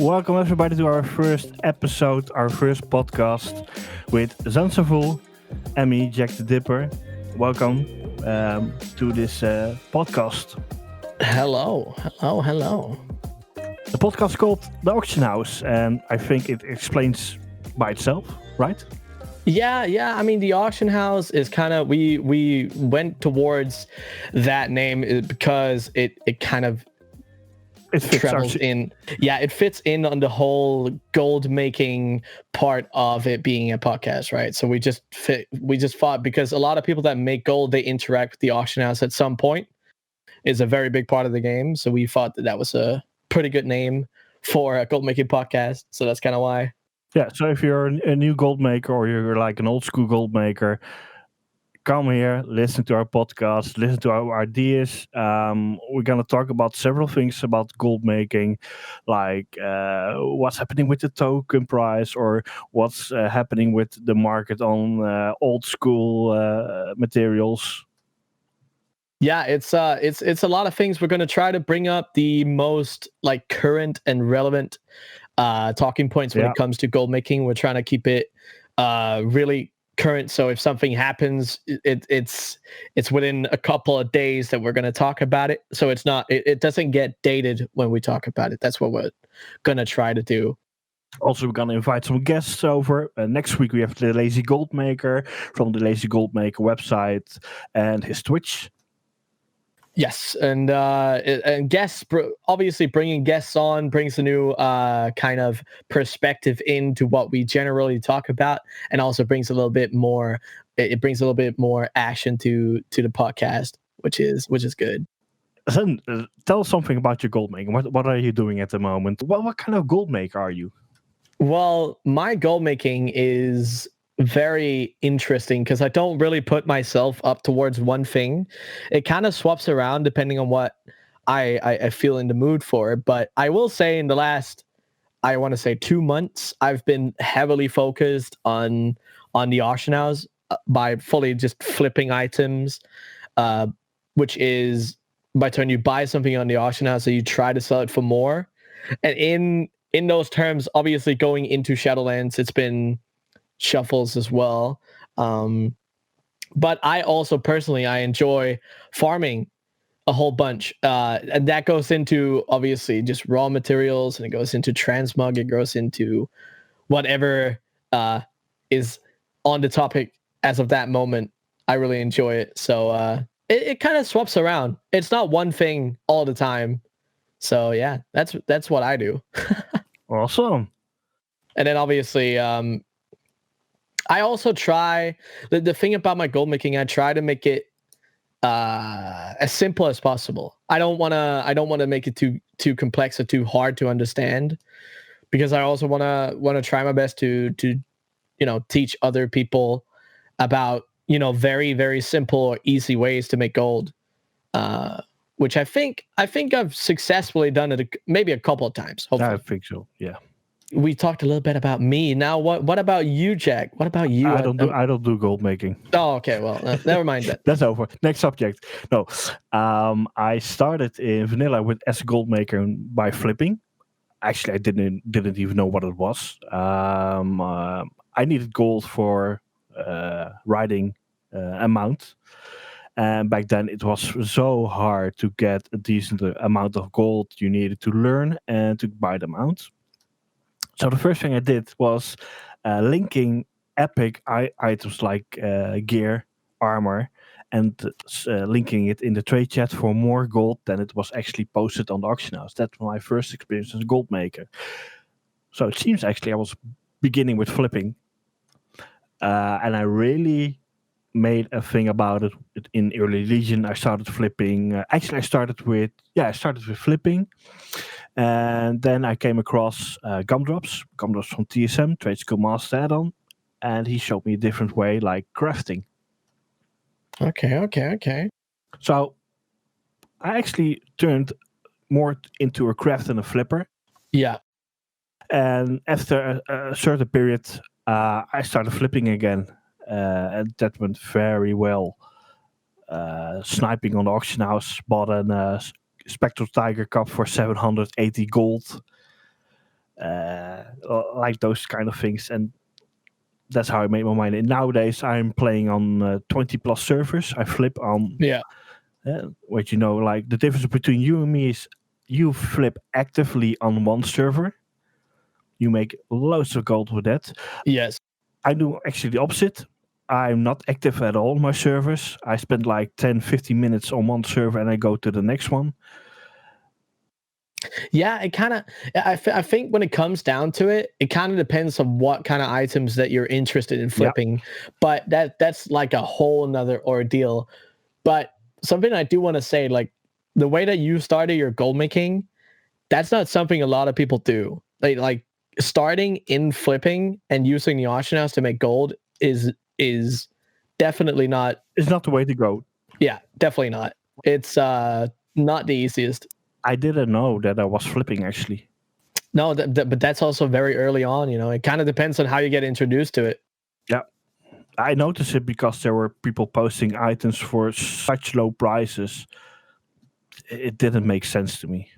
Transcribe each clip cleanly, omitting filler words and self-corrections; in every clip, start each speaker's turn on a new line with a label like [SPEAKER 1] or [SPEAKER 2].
[SPEAKER 1] welcome everybody to our first episode, our first podcast with Zansavu and me, Jack the Dipper. Welcome to this podcast.
[SPEAKER 2] Hello.
[SPEAKER 1] The podcast is called The Auction House, and I think it explains by itself, right?
[SPEAKER 2] Yeah. I mean, the auction house is kind of we went towards that name because it kind of travels in. Yeah, it fits in on the whole gold making part of it being a podcast, right? So we just thought, because a lot of people that make gold, they interact with the auction house at some point. Is a very big part of the game. So we thought that was a pretty good name for a gold making podcast. So that's kind of why.
[SPEAKER 1] Yeah, so if you're a new gold maker or you're like an old school gold maker, come here, listen to our podcast, listen to our ideas. We're going to talk about several things about gold making, like what's happening with the token price or what's happening with the market on old school materials.
[SPEAKER 2] Yeah, it's a lot of things. We're going to try to bring up the most like current and relevant talking points when it comes to gold making. We're trying to keep it really current, so if something happens, it's within a couple of days that we're going to talk about it, so it doesn't get dated when we talk about it. That's what we're going to try to do.
[SPEAKER 1] Also, we're going to invite some guests over. Next week we have the Lazy Gold Maker from the Lazy Gold Maker website and his Twitch.
[SPEAKER 2] Yes, and guests, obviously bringing guests on brings a new kind of perspective into what we generally talk about, and also brings a little bit more. It brings a little bit more action to the podcast, which is good.
[SPEAKER 1] Then tell us something about your gold making. What are you doing at the moment? What kind of gold maker are you?
[SPEAKER 2] Well, my gold making is very interesting because I don't really put myself up towards one thing. It kind of swaps around depending on what I feel in the mood for. But I will say in the last, I want to say 2 months, I've been heavily focused on the auction house by fully just flipping items, which is by turn you buy something on the auction house, so you try to sell it for more. And in those terms, obviously going into Shadowlands, it's been shuffles as well, but I also personally I enjoy farming a whole bunch, and that goes into obviously just raw materials, and it goes into transmog, it goes into whatever is on the topic as of that moment. I really enjoy it, so it kind of swaps around. It's not one thing all the time, so yeah, that's what I do.
[SPEAKER 1] Awesome.
[SPEAKER 2] And then obviously I also try the thing about my gold making. I try to make it as simple as possible. I don't want to make it too complex or too hard to understand, because I also want to try my best to teach other people about very, very simple or easy ways to make gold, which I think I've successfully done it maybe a couple of times. Hopefully.
[SPEAKER 1] I think so. Yeah.
[SPEAKER 2] We talked a little bit about me. Now, what about you, Jack? What about you?
[SPEAKER 1] I don't do gold making.
[SPEAKER 2] Oh, okay. Well, never mind that.
[SPEAKER 1] That's over. Next subject. No, I started in vanilla as a gold maker by flipping. Actually, I didn't even know what it was. I needed gold for riding a mount, and back then it was so hard to get a decent amount of gold you needed to learn and to buy the mount. So the first thing I did was linking epic items like gear, armor, and linking it in the trade chat for more gold than it was actually posted on the auction house. That's my first experience as a gold maker. So it seems actually I was beginning with flipping, and I really made a thing about it in early Legion. I started flipping. I started with flipping. And then I came across Gumdrops from TSM, Trade Skill Master add-on, and he showed me a different way, like crafting.
[SPEAKER 2] Okay.
[SPEAKER 1] So I actually turned more into a craft and a flipper.
[SPEAKER 2] Yeah.
[SPEAKER 1] And after a certain period, I started flipping again, and that went very well. Sniping on the auction house, bought a Spectral Tiger Cup for 780 gold. like those kind of things. And that's how I made my money. And nowadays, I'm playing on 20 plus servers. I flip on.
[SPEAKER 2] Yeah.
[SPEAKER 1] What like the difference between you and me is you flip actively on one server. You make loads of gold with that.
[SPEAKER 2] Yes.
[SPEAKER 1] I do actually the opposite. I'm not active at all on my servers. I spend like 10, 15 minutes on one server and I go to the next one.
[SPEAKER 2] Yeah, it kind of. I think when it comes down to it, it kind of depends on what kind of items that you're interested in flipping. But that's like a whole nother ordeal. But something I do want to say, like the way that you started your gold making, that's not something a lot of people do. Like starting in flipping and using the auction house to make gold is definitely not.
[SPEAKER 1] It's not the way to go.
[SPEAKER 2] Yeah, definitely not. It's not the easiest.
[SPEAKER 1] I didn't know that I was flipping actually.
[SPEAKER 2] No, but that's also very early on. It kind of depends on how you get introduced to it.
[SPEAKER 1] Yeah, I noticed it because there were people posting items for such low prices. It didn't make sense to me.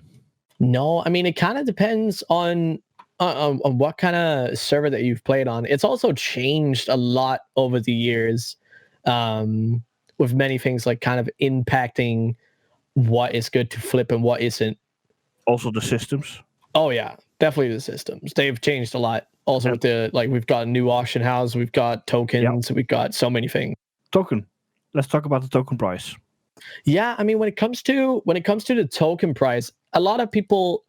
[SPEAKER 2] No, I mean it kind of depends on what kind of server that you've played on. It's also changed a lot over the years, with many things like kind of impacting what is good to flip and what isn't.
[SPEAKER 1] Also the systems.
[SPEAKER 2] Oh yeah, definitely the systems. They've changed a lot. Also with the we've got a new auction house, we've got tokens, we've got so many things.
[SPEAKER 1] Token. Let's talk about the token price.
[SPEAKER 2] Yeah, I mean when it comes to the token price, a lot of people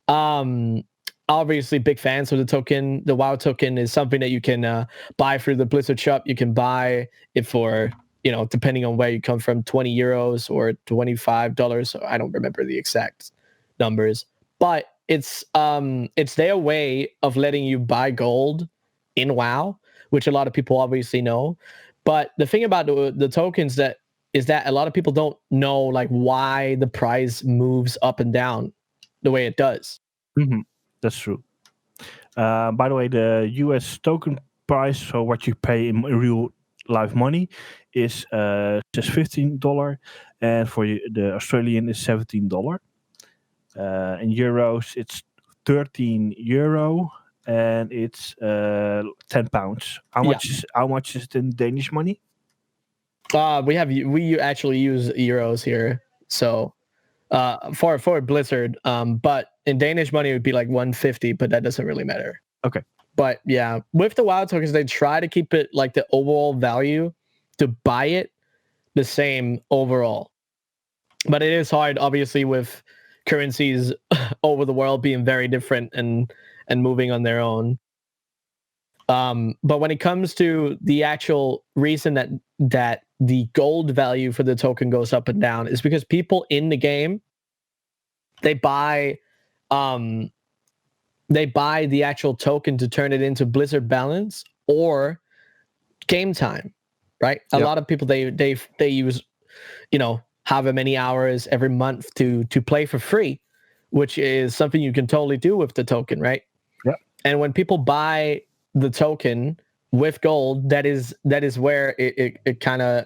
[SPEAKER 2] obviously big fans of the token. The WoW token is something that you can buy through the Blizzard shop. You can buy it for, depending on where you come from, 20 euros or $25. I don't remember the exact numbers, but it's their way of letting you buy gold in WoW, which a lot of people obviously know. But the thing about the tokens is that a lot of people don't know like why the price moves up and down the way it does.
[SPEAKER 1] Mm-hmm. That's true. By the way, the US token price, so what you pay in real life money, is just $15, and for the Australian is $17. In euros, it's €13, and it's £10. How much is it in Danish money?
[SPEAKER 2] We actually use euros here, so for Blizzard, but in Danish money it would be like 150, but that doesn't really matter.
[SPEAKER 1] Okay.
[SPEAKER 2] But yeah, with the WoW tokens, they try to keep it like the overall value to buy it the same overall. But it is hard, obviously, with currencies over the world being very different and moving on their own. But when it comes to the actual reason that the gold value for the token goes up and down is because people in the game, they buy the actual token to turn it into Blizzard balance or game time, right? A lot of people they use, however many hours every month to play for free, which is something you can totally do with the token, right?
[SPEAKER 1] Yeah.
[SPEAKER 2] And when people buy the token with gold, that is where it kind of,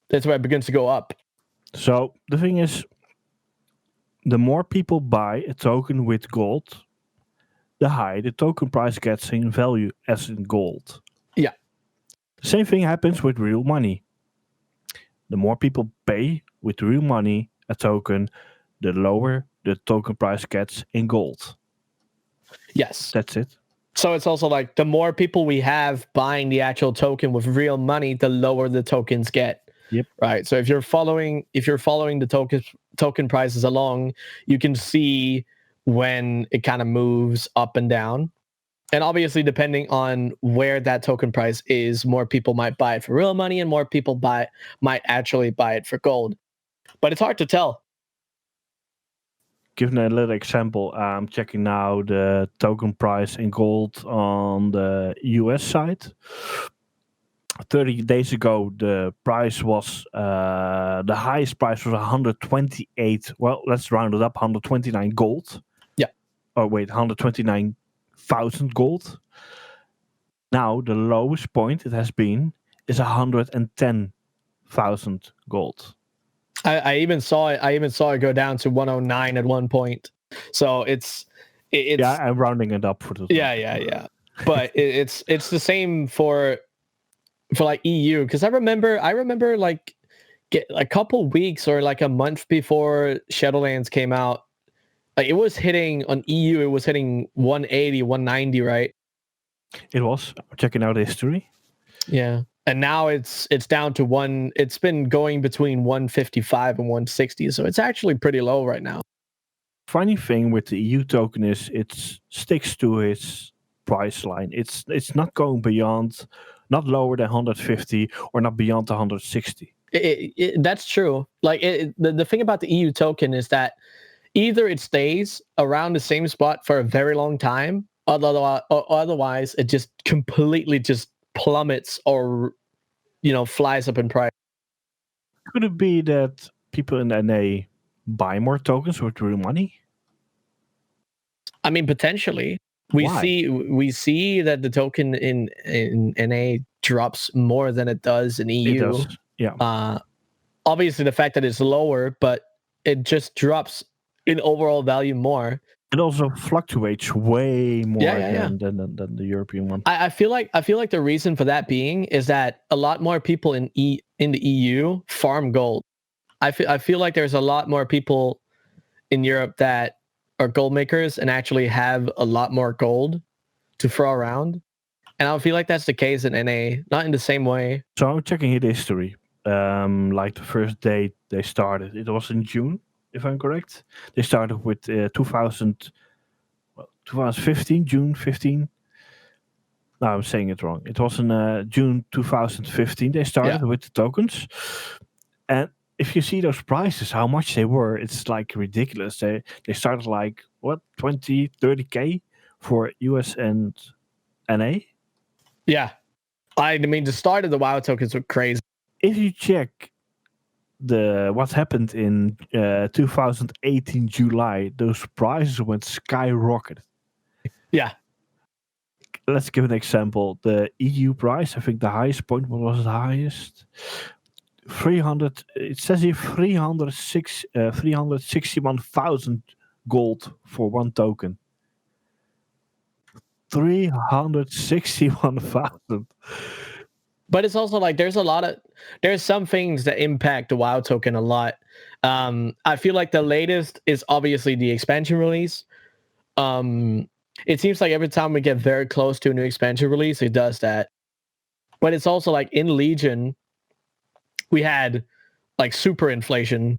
[SPEAKER 2] that's where it begins to go up.
[SPEAKER 1] So the thing is, the more people buy a token with gold, the higher the token price gets in value as in gold.
[SPEAKER 2] Yeah.
[SPEAKER 1] The same thing happens with real money. The more people pay with real money a token, the lower the token price gets in gold.
[SPEAKER 2] Yes.
[SPEAKER 1] That's it.
[SPEAKER 2] So it's also like the more people we have buying the actual token with real money, the lower the tokens get.
[SPEAKER 1] Yep.
[SPEAKER 2] Right. So if you're following the token prices along, you can see when it kind of moves up and down. And obviously, depending on where that token price is, more people might buy it for real money and more people might actually buy it for gold. But it's hard to tell.
[SPEAKER 1] Given a little example, I'm checking now the token price in gold on the US side. 30 days ago, the price was the highest price was 128. Well, let's round it up, 129 gold.
[SPEAKER 2] Yeah.
[SPEAKER 1] Oh wait, 129,000 gold. Now the lowest point it has been is 110,000 gold.
[SPEAKER 2] I even saw it. I even saw it go down to 109 at one point. So it's It's
[SPEAKER 1] Yeah, I'm rounding it up for the
[SPEAKER 2] yeah. But it's the same for like EU, because I remember like get a couple weeks or like a month before Shadowlands came out, like it was hitting on EU, it was hitting 180, 190, right?
[SPEAKER 1] It was. I'm checking out history.
[SPEAKER 2] Yeah. And now it's down to it's been going between 155 and 160, so it's actually pretty low right now.
[SPEAKER 1] Funny thing with the EU token is it sticks to its price line. It's not going beyond, not lower than 150 or not beyond 160.
[SPEAKER 2] That's true. Like the thing about the EU token is that either it stays around the same spot for a very long time, otherwise it just completely just plummets or flies up in price.
[SPEAKER 1] Could it be that people in the NA buy more tokens with real money?
[SPEAKER 2] I mean, potentially. We
[SPEAKER 1] Why?
[SPEAKER 2] see that the token in NA drops more than it does in EU.
[SPEAKER 1] It does. Yeah.
[SPEAKER 2] Obviously, the fact that it's lower, but it just drops in overall value more.
[SPEAKER 1] It also fluctuates way more
[SPEAKER 2] Yeah.
[SPEAKER 1] Than the European one.
[SPEAKER 2] I feel like the reason for that being is that a lot more people in the EU farm gold. I feel like there's a lot more people in Europe that are gold makers and actually have a lot more gold to throw around. And I feel like that's the case in NA, not in the same way.
[SPEAKER 1] So I'm checking his history. Like the first day they started, it was in June, if I'm correct. They started with 2015, June 15. No, I'm saying it wrong. It was in June 2015 they started with the tokens. And if you see those prices, how much they were, it's like ridiculous. They started like, what, 20, 30K for US and NA?
[SPEAKER 2] Yeah. I mean, the start of the WoW tokens were crazy.
[SPEAKER 1] If you check what happened in 2018 July, those prices went skyrocketed.
[SPEAKER 2] Yeah.
[SPEAKER 1] Let's give an example. The EU price, I think the highest point, what was the highest? 300. It says here 361,000 gold for one token. 361,000.
[SPEAKER 2] But it's also like there's some things that impact the WoW token a lot. I feel like the latest is obviously the expansion release. It seems like every time we get very close to a new expansion release, it does that. But it's also like in Legion, we had like super inflation.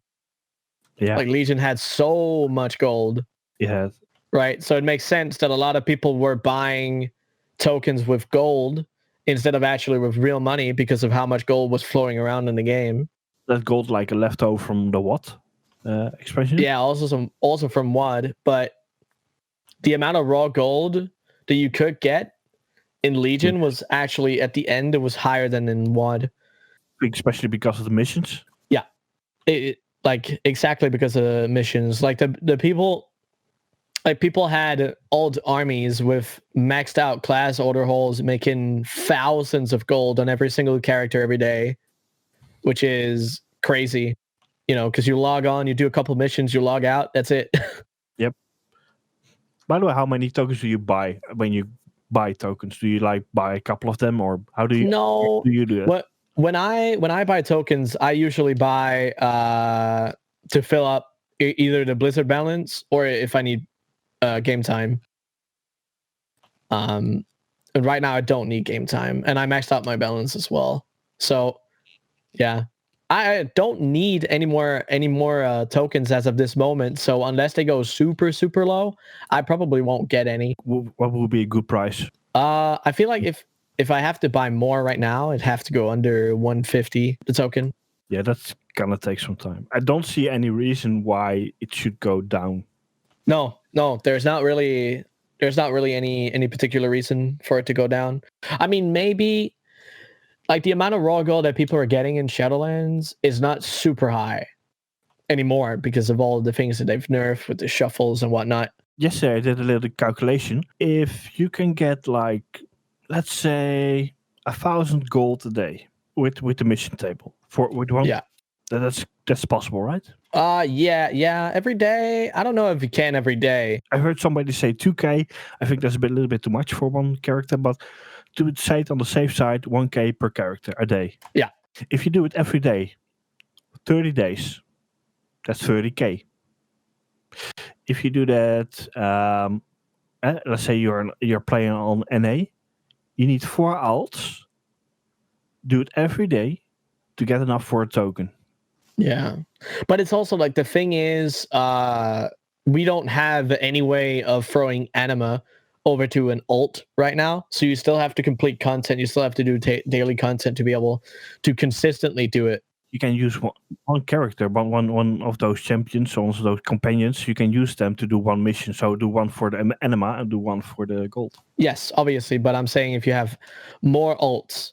[SPEAKER 1] Yeah.
[SPEAKER 2] Like Legion had so much gold.
[SPEAKER 1] Yeah.
[SPEAKER 2] Right. So it makes sense that a lot of people were buying tokens with gold instead of actually with real money because of how much gold was flowing around in the game.
[SPEAKER 1] That gold like a leftover from the what expansion?
[SPEAKER 2] Yeah, also from WoD, but the amount of raw gold that you could get in Legion was actually at the end it was higher than in WoD.
[SPEAKER 1] Especially because of the missions.
[SPEAKER 2] Yeah, like exactly because of the missions. Like the people, like people had old armies with maxed out class order holes, making thousands of gold on every single character every day, which is crazy. Because you log on, you do a couple missions, you log out, that's it.
[SPEAKER 1] Yep. By the way, how many tokens do you buy when you buy tokens? Do you like buy a couple of them, or how do you?
[SPEAKER 2] No.
[SPEAKER 1] Do you do it?
[SPEAKER 2] When I buy tokens, I usually buy to fill up either the Blizzard balance or if I need game time. And right now I don't need game time, and I maxed out my balance as well. So, yeah. I don't need any more tokens as of this moment. So unless they go super, super low, I probably won't get any.
[SPEAKER 1] What would be a good price?
[SPEAKER 2] I feel like if I have to buy more right now, it'd have to go under 150 the token.
[SPEAKER 1] Yeah, that's gonna take some time. I don't see any reason why it should go down.
[SPEAKER 2] No, there's not really any particular reason for it to go down. I mean, maybe like the amount of raw gold that people are getting in Shadowlands is not super high anymore because of all the things that they've nerfed with the shuffles and whatnot.
[SPEAKER 1] Yesterday I did a little calculation. If you can get like, let's say 1,000 gold a day with the mission table with one That's possible, right?
[SPEAKER 2] Yeah. Every day. I don't know if you can every day.
[SPEAKER 1] I heard somebody say 2K. I think that's a little bit too much for one character, but to say it on the safe side, 1K per character a day.
[SPEAKER 2] Yeah.
[SPEAKER 1] If you do it every day, 30 days, that's 30K. If you do that, let's say you're playing on NA, you need 4 alts. Do it every day to get enough for a token.
[SPEAKER 2] Yeah. But it's also like the thing is, we don't have any way of throwing anima over to an alt right now. So you still have to complete content. You still have to do daily content to be able to consistently do it.
[SPEAKER 1] You can use one character, one of those champions, one of those companions. You can use them to do one mission. So do one for the anima and do one for the gold.
[SPEAKER 2] Yes, obviously. But I'm saying if you have more alts,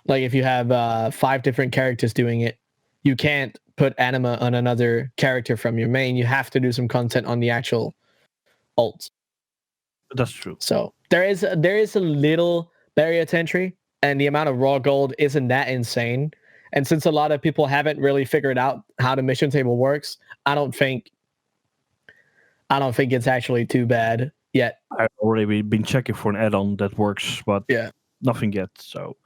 [SPEAKER 2] like if you have 5 different characters doing it, you can't put anima on another character from your main. You have to do some content on the actual alts.
[SPEAKER 1] That's true.
[SPEAKER 2] So there is a little barrier to entry, and the amount of raw gold isn't that insane. And since a lot of people haven't really figured out how the mission table works, I don't think it's actually too bad yet.
[SPEAKER 1] I've already been checking for an add-on that works, but
[SPEAKER 2] Yeah,
[SPEAKER 1] nothing yet. So,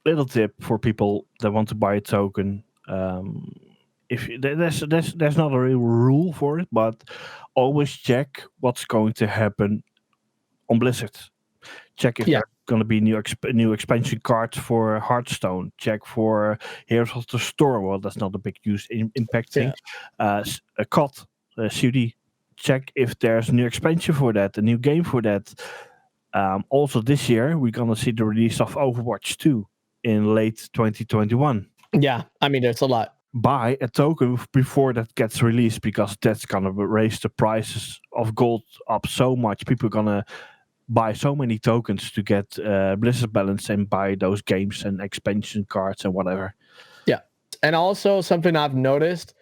[SPEAKER 1] little tip for people that want to buy a token. If there's not a real rule for it, but always check what's going to happen on Blizzard. Check if there's going to be new expansion cards for Hearthstone. Check for Heroes of the Storm. Well, that's not a big impact thing. A COD, COD. Check if there's a new expansion for that, a new game for that. Also, this year we're gonna see the release of Overwatch 2 in late 2021.
[SPEAKER 2] Yeah, I mean, there's a lot.
[SPEAKER 1] Buy a token before that gets released, because that's gonna raise the prices of gold up so much. People are gonna buy so many tokens to get Blizzard balance and buy those games and expansion cards and whatever.
[SPEAKER 2] Yeah, and also something I've noticed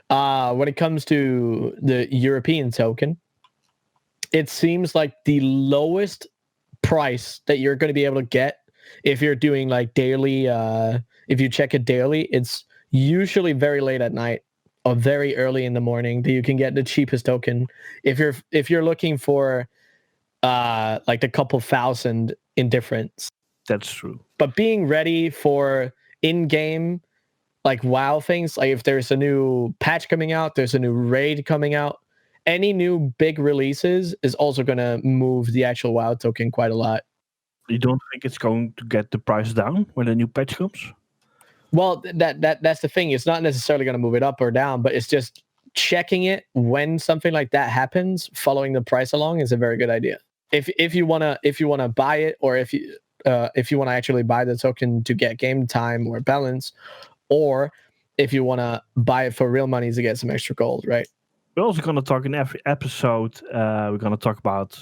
[SPEAKER 2] when it comes to the European token, it seems like the lowest price that you're going to be able to get if you're doing like daily, if you check it daily, it's usually very late at night or very early in the morning that you can get the cheapest token. If you're looking for like a couple thousand in difference.
[SPEAKER 1] That's true.
[SPEAKER 2] But being ready for in-game like WoW things, like if there's a new patch coming out, there's a new raid coming out, any new big releases is also going to move the actual WoW token quite a lot.
[SPEAKER 1] You don't think it's going to get the price down when a new patch comes?
[SPEAKER 2] Well, that's the thing. It's not necessarily going to move it up or down, but it's just checking it when something like that happens. Following the price along is a very good idea. If you wanna buy it, or if you want to actually buy the token to get game time or balance, or if you want to buy it for real money to get some extra gold, right?
[SPEAKER 1] We're also going to talk in every episode. We're going to talk about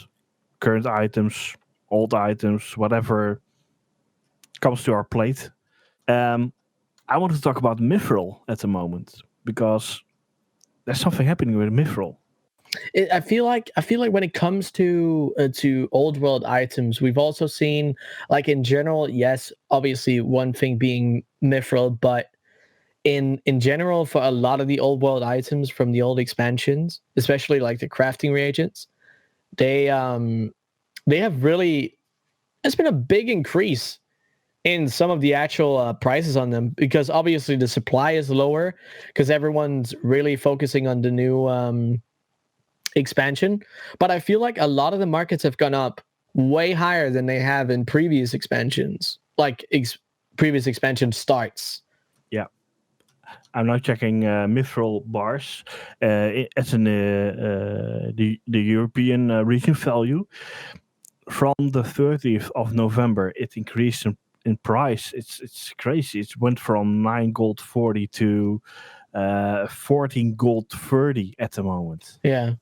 [SPEAKER 1] current items, old items, whatever comes to our plate. I want to talk about Mithril at the moment, because there's something happening with Mithril.
[SPEAKER 2] I feel like when it comes to old world items, we've also seen, like in general, yes, obviously one thing being Mithril, but in general, for a lot of the old world items from the old expansions, especially like the crafting reagents, they have really, it's been a big increase in some of the actual prices on them, because obviously the supply is lower because everyone's really focusing on the new expansion. But I feel like a lot of the markets have gone up way higher than they have in previous expansions, like previous expansion starts.
[SPEAKER 1] Yeah. I'm now checking Mithril bars as in the European region value. From the 30th of November, it increased in price. It's crazy. It went from 9 gold 40 to 14 gold 30 at the moment.
[SPEAKER 2] Yeah.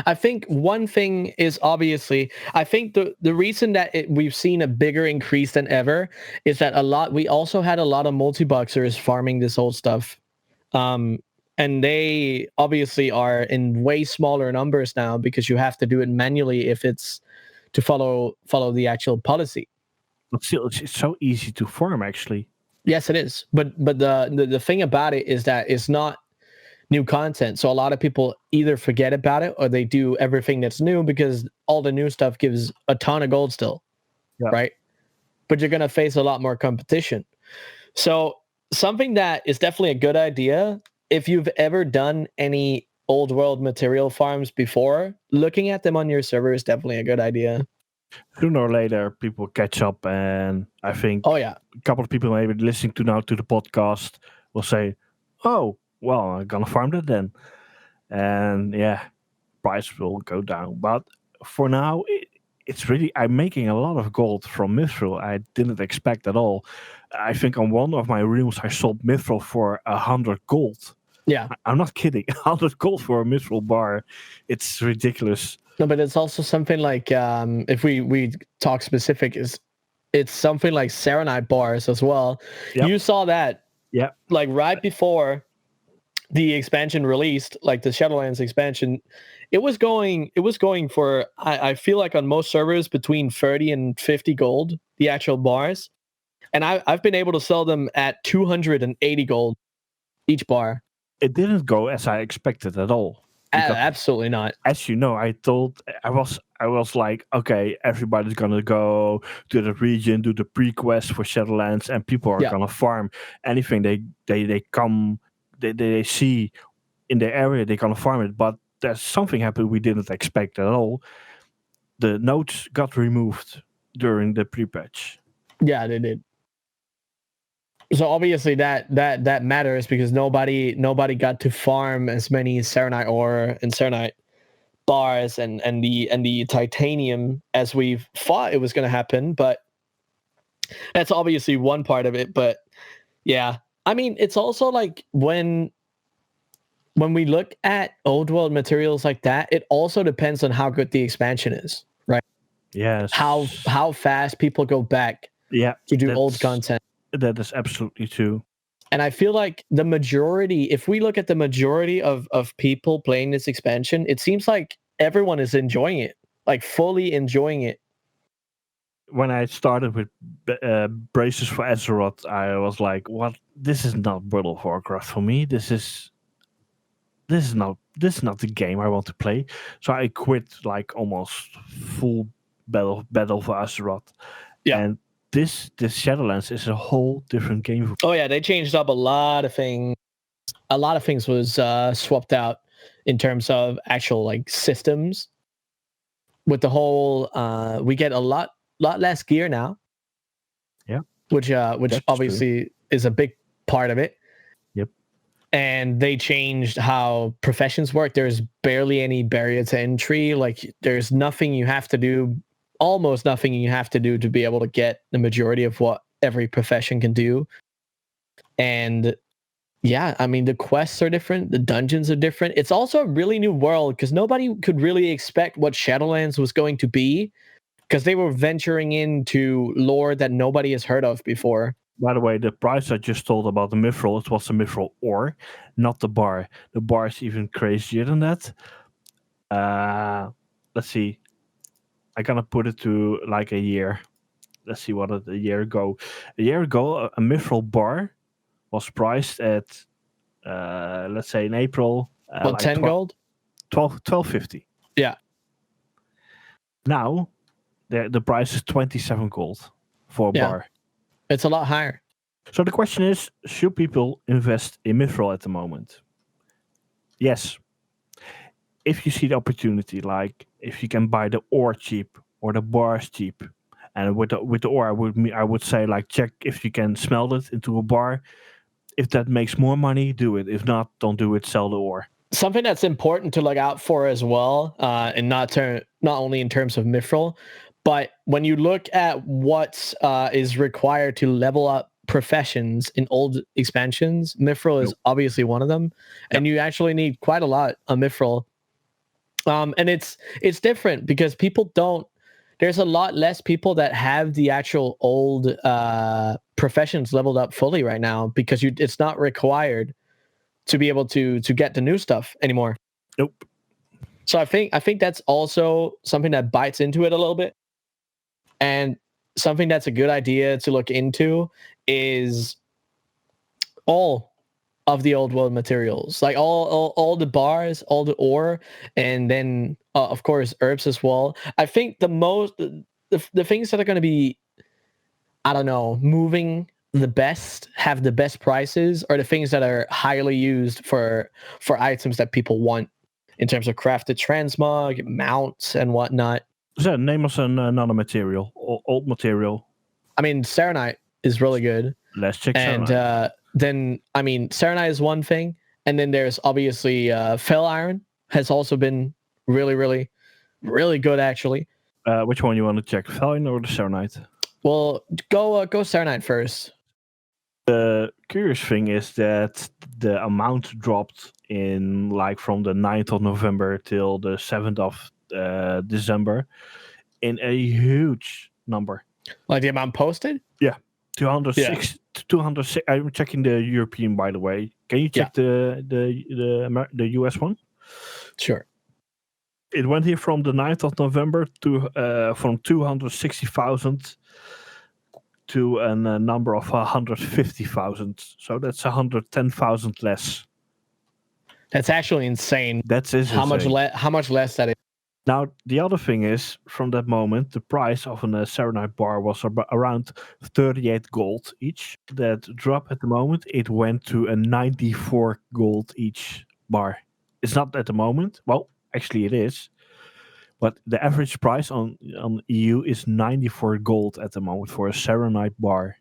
[SPEAKER 2] I think one thing is, obviously, I think the reason that we've seen a bigger increase than ever is that we also had a lot of multi-boxers farming this old stuff. And they obviously are in way smaller numbers now, because you have to do it manually if it's to follow the actual policy.
[SPEAKER 1] But still, it's so easy to farm, actually.
[SPEAKER 2] Yes, it is. But the thing about it is that it's not new content. So a lot of people either forget about it or they do everything that's new because all the new stuff gives a ton of gold still,
[SPEAKER 1] Yeah.
[SPEAKER 2] right? But you're going to face a lot more competition. So something that is definitely a good idea, if you've ever done any old world material farms before, looking at them on your server is definitely a good idea.
[SPEAKER 1] Sooner or later, people catch up, and I think
[SPEAKER 2] Oh yeah.
[SPEAKER 1] a couple of people maybe listening to now to the podcast will say, "Oh, well, I'm gonna farm that then," and yeah, price will go down. But for now, it's really I'm making a lot of gold from Mithril. I didn't expect at all. I think on one of my reels I sold Mithril for 100 gold.
[SPEAKER 2] Yeah.
[SPEAKER 1] I'm not kidding. 100 gold for a Mithril bar. It's ridiculous.
[SPEAKER 2] No, but it's also something like if we talk specific, is it's something like Serenite bars as well.
[SPEAKER 1] Yep.
[SPEAKER 2] You saw that
[SPEAKER 1] Yeah.
[SPEAKER 2] like right before the expansion released, like the Shadowlands expansion. It was going for I feel like on most servers between 30 and 50 gold, the actual bars. And I've been able to sell them at 280 gold each bar.
[SPEAKER 1] It didn't go as I expected at all. Because
[SPEAKER 2] Absolutely not.
[SPEAKER 1] as you know, I was like, okay, everybody's gonna go to the region, do the pre-quest for Shadowlands, and people are
[SPEAKER 2] Yeah.
[SPEAKER 1] gonna farm anything they see in the area, they're gonna farm it. But there's something happened we didn't expect at all. The nodes got removed during the pre-patch.
[SPEAKER 2] Yeah, they did. So obviously that matters because nobody got to farm as many Serenite ore and Serenite bars and the titanium as we thought it was going to happen. But that's obviously one part of it. But yeah, I mean, it's also like when we look at old world materials like that, it also depends on how good the expansion is, right?
[SPEAKER 1] Yes.
[SPEAKER 2] How fast people go back to do old content.
[SPEAKER 1] That is absolutely true.
[SPEAKER 2] And I feel like the majority, if we look at the majority of people playing this expansion, it seems like everyone is enjoying it, like fully enjoying it.
[SPEAKER 1] When I started with braces for Azeroth, I was like, "What? This is not World of Warcraft for me. This is not the game I want to play." So I quit like almost full battle for Azeroth.
[SPEAKER 2] Yeah.
[SPEAKER 1] And this Shadowlands is a whole different game.
[SPEAKER 2] Oh yeah, they changed up a lot of things. A lot of things was swapped out in terms of actual like systems. With the whole, we get a lot less gear now.
[SPEAKER 1] Yeah,
[SPEAKER 2] which
[SPEAKER 1] That's
[SPEAKER 2] obviously
[SPEAKER 1] true.
[SPEAKER 2] is a big part of it.
[SPEAKER 1] Yep.
[SPEAKER 2] And they changed how professions work. There's barely any barrier to entry. Like there's nothing you have to do, almost nothing you have to do to be able to get the majority of what every profession can do. And yeah, I mean, the quests are different. The dungeons are different. It's also a really new world because nobody could really expect what Shadowlands was going to be because they were venturing into lore that nobody has heard of before.
[SPEAKER 1] By the way, the price I just told about the Mithril, it was the Mithril ore, not the bar. The bar is even crazier than that. Let's see. I'm gonna put it to like a year. Let's see what a year ago. A year ago, a Mithril bar was priced at, let's say in April,
[SPEAKER 2] Well,
[SPEAKER 1] like
[SPEAKER 2] 10 gold?
[SPEAKER 1] 12.50.
[SPEAKER 2] Yeah.
[SPEAKER 1] Now, the price is 27 gold for a bar.
[SPEAKER 2] It's a lot higher.
[SPEAKER 1] So the question is, should people invest in Mithril at the moment? Yes. If you see the opportunity, like if you can buy the ore cheap or the bars cheap, and with the ore, I would say like check if you can smelt it into a bar. If that makes more money, do it. If not, don't do it. Sell the ore.
[SPEAKER 2] Something that's important to look out for as well, and not only in terms of Mithril, but when you look at what is required to level up professions in old expansions, Mithril is obviously one of them, and you actually need quite a lot of Mithril. And it's different because people don't. There's a lot less people that have the actual old professions leveled up fully right now because it's not required to be able to get the new stuff anymore.
[SPEAKER 1] Nope.
[SPEAKER 2] So I think that's also something that bites into it a little bit. And something that's a good idea to look into is all of the old world materials, like all the bars, all the ore, and then of course herbs as well. I think the things that are going to be, I don't know, moving the best, have the best prices, are the things that are highly used for items that people want in terms of crafted transmog, mounts, and whatnot.
[SPEAKER 1] So name us another material, old material.
[SPEAKER 2] I mean, Serenite is really good.
[SPEAKER 1] Let's check
[SPEAKER 2] And
[SPEAKER 1] Serenite.
[SPEAKER 2] then, I mean, Serenite is one thing. And then there's obviously Fell Iron has also been really, really, really good, actually.
[SPEAKER 1] Which one you want to check, Felin or the Serenite?
[SPEAKER 2] Well, go Serenite first.
[SPEAKER 1] The curious thing is that the amount dropped in like from the 9th of November till the 7th of December in a huge number.
[SPEAKER 2] Like the amount posted?
[SPEAKER 1] Yeah. 206. I'm checking the European, by the way. Can you check the US one?
[SPEAKER 2] Sure.
[SPEAKER 1] It went here from the 9th of November to from 260,000 to a number of 150,000. So that's 110,000 less.
[SPEAKER 2] That's actually insane.
[SPEAKER 1] That's insane.
[SPEAKER 2] How much less that is.
[SPEAKER 1] Now, the other thing is, from that moment, the price of a Serenite bar was around 38 gold each. That drop at the moment, it went to a 94 gold each bar. It's not at the moment. Well, actually it is. But the average price on EU is 94 gold at the moment for a Serenite bar.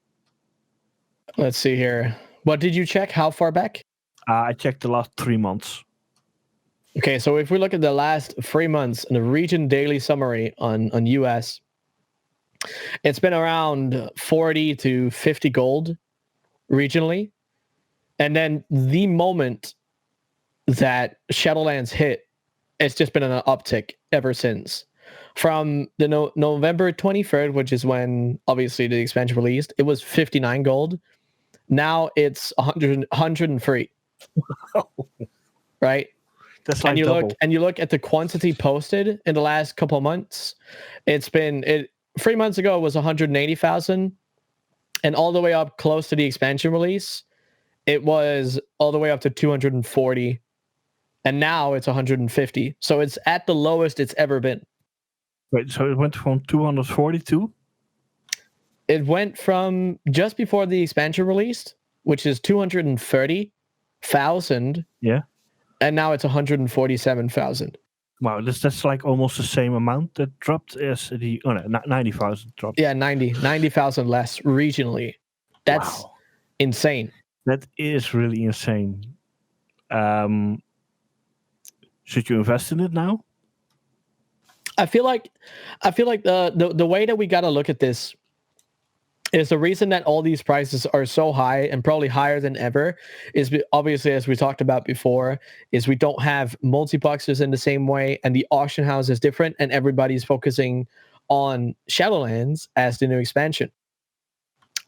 [SPEAKER 2] Let's see here. What did you check? How far back?
[SPEAKER 1] I checked the last 3 months.
[SPEAKER 2] Okay, so if we look at the last 3 months in the region daily summary on US, it's been around 40 to 50 gold regionally. And then the moment that Shadowlands hit, it's just been an uptick ever since. From the November 23rd, which is when obviously the expansion released, it was 59 gold. Now it's 103. Right?
[SPEAKER 1] That's like double.
[SPEAKER 2] You look at the quantity posted in the last couple of months. It's been 3 months ago it was 180,000, and all the way up close to the expansion release, it was all the way up to 240, and now it's 150. So it's at the lowest it's ever been.
[SPEAKER 1] Wait, so it went from 242?
[SPEAKER 2] It went from just before the expansion released, which is 230,000.
[SPEAKER 1] Yeah.
[SPEAKER 2] And now it's 147,000.
[SPEAKER 1] Wow, that's like almost the same amount that dropped as the 90,000 dropped.
[SPEAKER 2] Yeah, 90,000 less regionally. That's insane.
[SPEAKER 1] That is really insane. Should you invest in it now?
[SPEAKER 2] I feel like the way that we got to look at this is the reason that all these prices are so high and probably higher than ever is obviously, as we talked about before, is we don't have multi-boxers in the same way, and the auction house is different, and everybody's focusing on Shadowlands as the new expansion.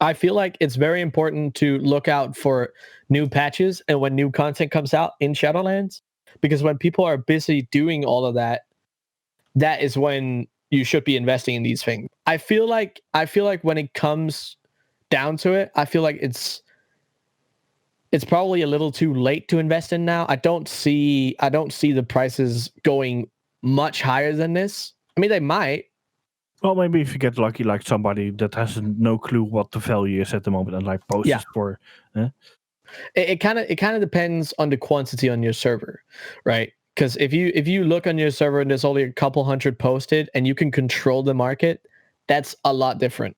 [SPEAKER 2] I feel like it's very important to look out for new patches and when new content comes out in Shadowlands, because when people are busy doing all of that, that is when you should be investing in these things. I feel like when it comes down to it, I feel like it's probably a little too late to invest in now. I don't see the prices going much higher than this. I mean, they might.
[SPEAKER 1] Well, maybe if you get lucky, like somebody that has no clue what the value is at the moment and like posts it for.
[SPEAKER 2] It kind of depends on the quantity on your server, right? Because if you look on your server and there's only a couple hundred posted and you can control the market, that's a lot different.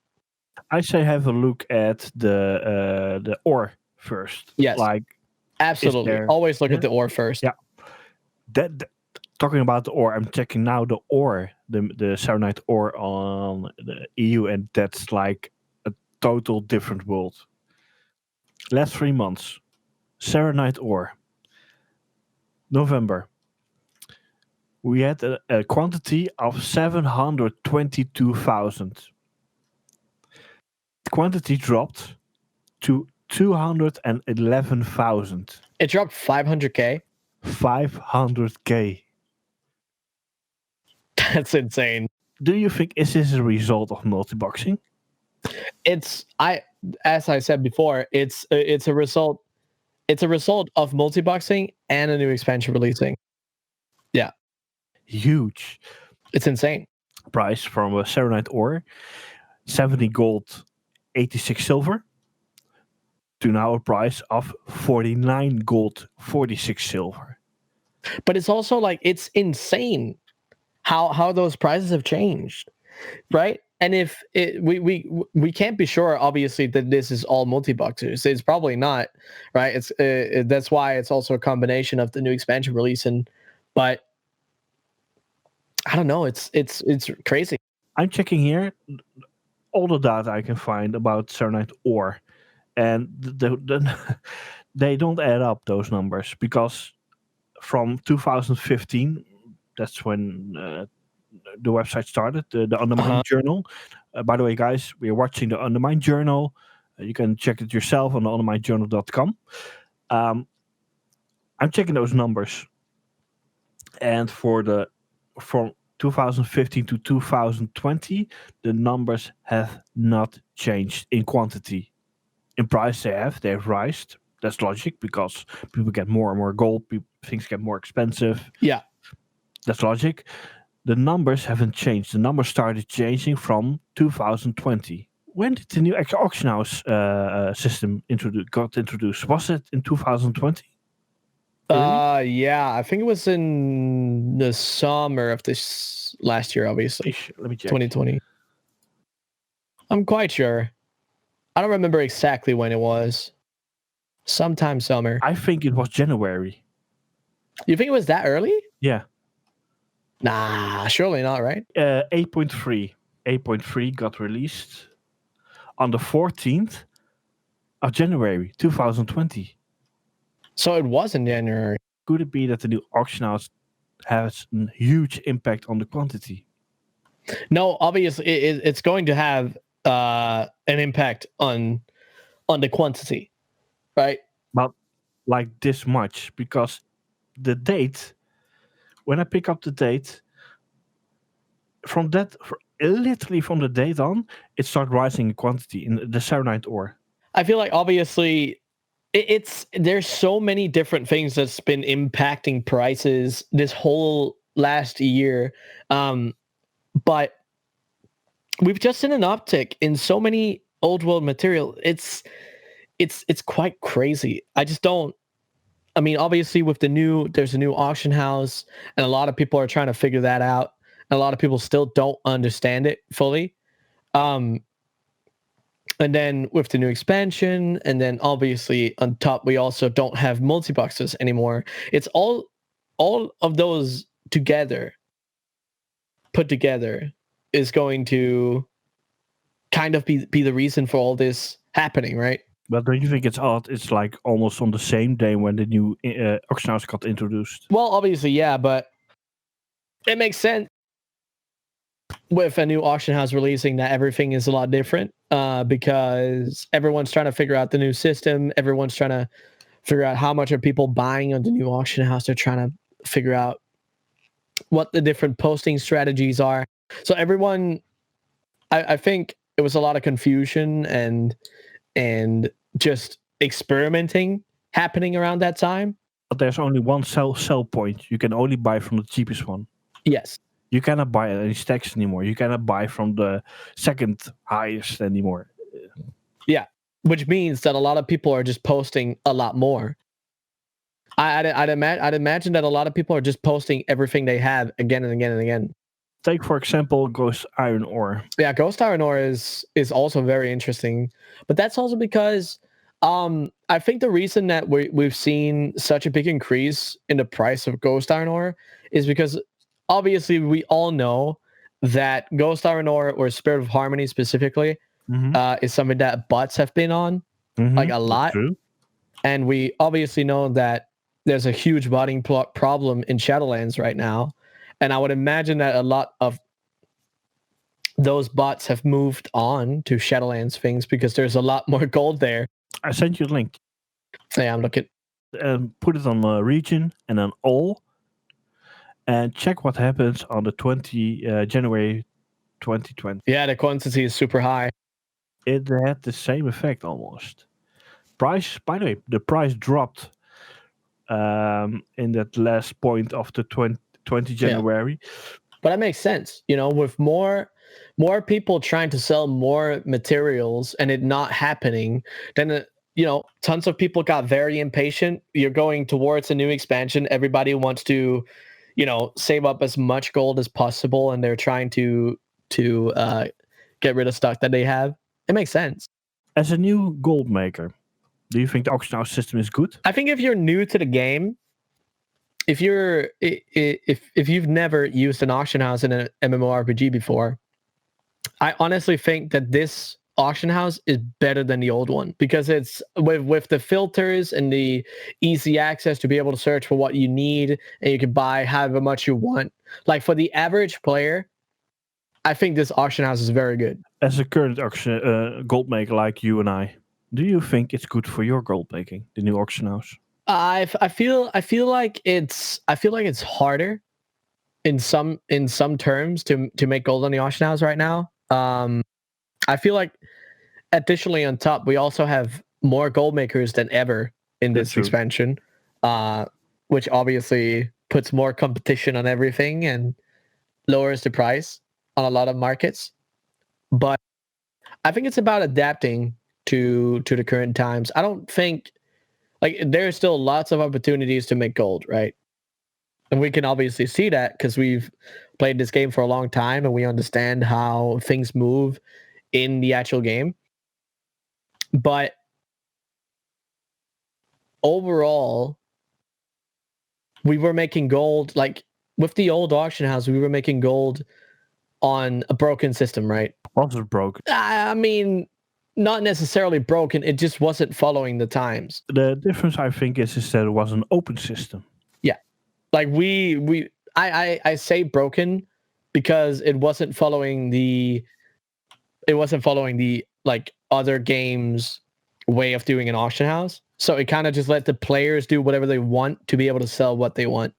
[SPEAKER 1] I say have a look at the ore first.
[SPEAKER 2] Yes,
[SPEAKER 1] like
[SPEAKER 2] absolutely. Always look at the ore first.
[SPEAKER 1] Yeah. That talking about the ore, I'm checking now the ore, the Serenite ore on the EU, and that's like a total different world. Last 3 months, Serenite ore. November. We had a quantity of 722,000. The quantity dropped to 211,000.
[SPEAKER 2] It dropped 500k.
[SPEAKER 1] 500k.
[SPEAKER 2] That's insane.
[SPEAKER 1] Do you think is this a result of multi-boxing?
[SPEAKER 2] As I said before, it's a result. It's a result of multi-boxing and a new expansion releasing. Yeah,
[SPEAKER 1] Huge
[SPEAKER 2] it's insane.
[SPEAKER 1] price from a Serenite ore, 70 gold, 86 silver, to now a price of 49 gold, 46 silver.
[SPEAKER 2] But it's also like it's insane how those prices have changed, right? And if we can't be sure, obviously, that this is all multi-boxers. It's probably not, right? It's that's why it's also a combination of the new expansion release but I don't know. It's crazy.
[SPEAKER 1] I'm checking here all the data I can find about Serenite ore, and they don't add up, those numbers, because from 2015, that's when the website started, the Undermine Journal. By the way, guys, we are watching the Undermine Journal. You can check it yourself on the underminejournal.com. I'm checking those numbers, and from 2015 to 2020, the numbers have not changed in quantity. In price, they've risen. That's logic, because people get more and more gold. Things get more expensive.
[SPEAKER 2] Yeah,
[SPEAKER 1] that's logic. The numbers haven't changed. The numbers started changing from 2020. When did the new auction house system got introduced? Was it in 2020?
[SPEAKER 2] yeah, I think it was in the summer of this last year, obviously.
[SPEAKER 1] Let me check.
[SPEAKER 2] 2020. I'm quite sure. I don't remember exactly when it was. Sometime summer.
[SPEAKER 1] I think it was January.
[SPEAKER 2] You think it was that early?
[SPEAKER 1] Yeah.
[SPEAKER 2] Nah, surely not, right?
[SPEAKER 1] 8.3. 8.3 got released on the 14th of January 2020.
[SPEAKER 2] So it was in January.
[SPEAKER 1] Could it be that the new auction house has a huge impact on the quantity?
[SPEAKER 2] No, obviously it's going to have an impact on the quantity, right?
[SPEAKER 1] But like this much, because the date, when I pick up the date, literally from the date on, it started rising in quantity in the Serenite ore.
[SPEAKER 2] I feel like obviously there's so many different things that's been impacting prices this whole last year, but we've just seen an uptick in so many old world material. It's quite crazy. I just don't. I mean, obviously, there's a new auction house, and a lot of people are trying to figure that out. And a lot of people still don't understand it fully. And then with the new expansion, and then obviously on top, we also don't have multi-boxes anymore. It's all of those put together, is going to kind of be the reason for all this happening, right?
[SPEAKER 1] But don't you think it's odd? It's like almost on the same day when the new auction house got introduced.
[SPEAKER 2] Well, obviously, yeah, but it makes sense with a new auction house releasing that everything is a lot different, because everyone's trying to figure out the new system. Everyone's trying to figure out how much are people buying on the new auction house. They're trying to figure out what the different posting strategies are. So everyone, I think it was a lot of confusion and just experimenting happening around that time.
[SPEAKER 1] But there's only one sell point. You can only buy from the cheapest one.
[SPEAKER 2] Yes.
[SPEAKER 1] You cannot buy any stacks anymore. You cannot buy from the second highest anymore.
[SPEAKER 2] Yeah, which means that a lot of people are just posting a lot more. I'd imagine that a lot of people are just posting everything they have again and again and again.
[SPEAKER 1] Take, for example, Ghost Iron Ore.
[SPEAKER 2] Yeah, Ghost Iron Ore is also very interesting, but that's also because I think the reason that we've seen such a big increase in the price of Ghost Iron Ore is because obviously we all know that Ghost Iron Ore, or Spirit of Harmony specifically, is something that bots have been on like a lot.
[SPEAKER 1] True.
[SPEAKER 2] And we obviously know that there's a huge botting problem in Shadowlands right now. And I would imagine that a lot of those bots have moved on to Shadowlands things because there's a lot more gold there.
[SPEAKER 1] I sent you a link.
[SPEAKER 2] Yeah, I'm looking.
[SPEAKER 1] Put it on region and on all, and check what happens on the January 2020.
[SPEAKER 2] Yeah, the quantity is super high.
[SPEAKER 1] it had the same effect almost. Price, by the way, the price dropped in that last point of the 20
[SPEAKER 2] Yeah.
[SPEAKER 1] January.
[SPEAKER 2] But that makes sense, with more people trying to sell more materials and it not happening, then tons of people got very impatient. You're going towards a new expansion. Everybody wants to, save up as much gold as possible, and they're trying to get rid of stuff that they have. It makes sense.
[SPEAKER 1] As a new gold maker, do you think the auction house system is good?
[SPEAKER 2] I think if you're new to the game, if you've never used an auction house in an MMORPG before, I honestly think that this auction house is better than the old one, because it's with the filters and the easy access to be able to search for what you need, and you can buy however much you want. Like, for the average player, I think this auction house is very good.
[SPEAKER 1] As a current auction gold maker like you and I, do you think it's good for your gold making, the new auction house?
[SPEAKER 2] I feel like it's harder in some terms to make gold on the auction house right now. I feel like, additionally, on top, we also have more gold makers than ever in
[SPEAKER 1] That's
[SPEAKER 2] this
[SPEAKER 1] true.
[SPEAKER 2] expansion, which obviously puts more competition on everything and lowers the price on a lot of markets. But I think it's about adapting to the current times. I don't think, like, there's still lots of opportunities to make gold, right? And we can obviously see that because we've played this game for a long time and we understand how things move in the actual game. But overall, we were making gold, like, with the old auction house, we were making gold on a broken system, right?
[SPEAKER 1] Was it broken?
[SPEAKER 2] I mean, not necessarily broken. It just wasn't following the times.
[SPEAKER 1] The difference, I think, is that it was an open system.
[SPEAKER 2] Yeah. Like, I say broken because it wasn't following the like other games way of doing an auction house. So it kind of just let the players do whatever they want to be able to sell what they want.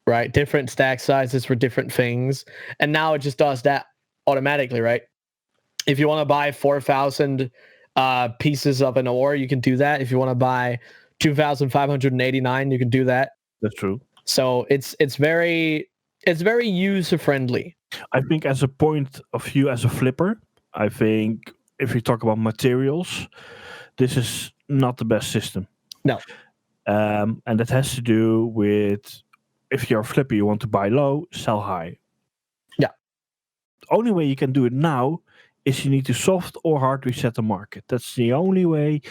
[SPEAKER 2] Right? Different stack sizes for different things. And now it just does that automatically, right? If you want to buy 4,000 pieces of an ore, you can do that. If you want to buy 2,589, you can do that.
[SPEAKER 1] That's true.
[SPEAKER 2] So it's very user friendly.
[SPEAKER 1] I think, as a point of view, as a flipper, I think if you talk about materials, this is not the best system.
[SPEAKER 2] No.
[SPEAKER 1] And that has to do with, if you're a flipper, you want to buy low, sell high.
[SPEAKER 2] Yeah.
[SPEAKER 1] The only way you can do it now is you need to soft or hard reset the market. That's the only way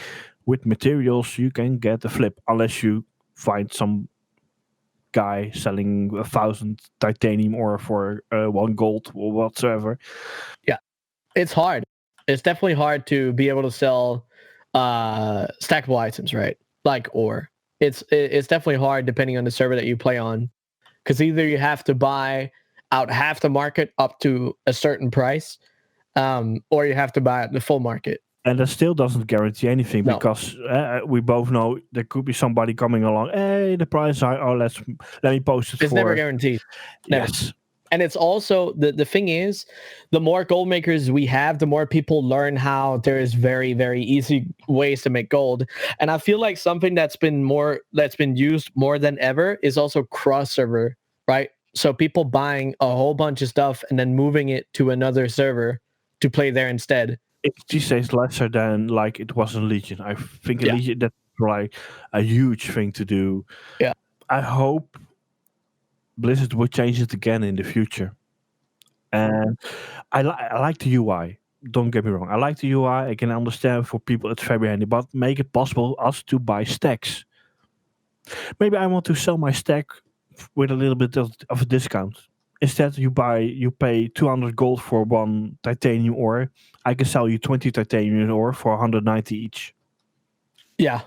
[SPEAKER 1] with materials you can get a flip, unless you find some guy selling 1,000 titanium ore for 1 gold or whatsoever.
[SPEAKER 2] Yeah, it's hard. It's definitely hard to be able to sell stackable items, right? Like ore. It's definitely hard depending on the server that you play on, because either you have to buy out half the market up to a certain price, or you have to buy at the full market.
[SPEAKER 1] And that still doesn't guarantee anything,
[SPEAKER 2] No.
[SPEAKER 1] because we both know there could be somebody coming along. Hey, the price is high. Oh, let me post it
[SPEAKER 2] It's
[SPEAKER 1] for.
[SPEAKER 2] never guaranteed. Never.
[SPEAKER 1] Yes.
[SPEAKER 2] And it's also, the thing is, the more gold makers we have, the more people learn how there is very, very easy ways to make gold. And I feel like something that's been used more than ever is also cross server, right? So people buying a whole bunch of stuff and then moving it to another server to play there instead.
[SPEAKER 1] It's these days lesser than like it was in Legion. I think in
[SPEAKER 2] Yeah.
[SPEAKER 1] Legion that's like a huge thing to do.
[SPEAKER 2] Yeah.
[SPEAKER 1] I hope Blizzard will change it again in the future. And I like the UI. Don't get me wrong. I like the UI. I can understand for people it's very handy, but make it possible us to buy stacks. Maybe I want to sell my stack with a little bit of a discount. Instead, you pay 200 gold for 1 titanium ore. I can sell you 20 titanium ore for 190 each.
[SPEAKER 2] Yeah.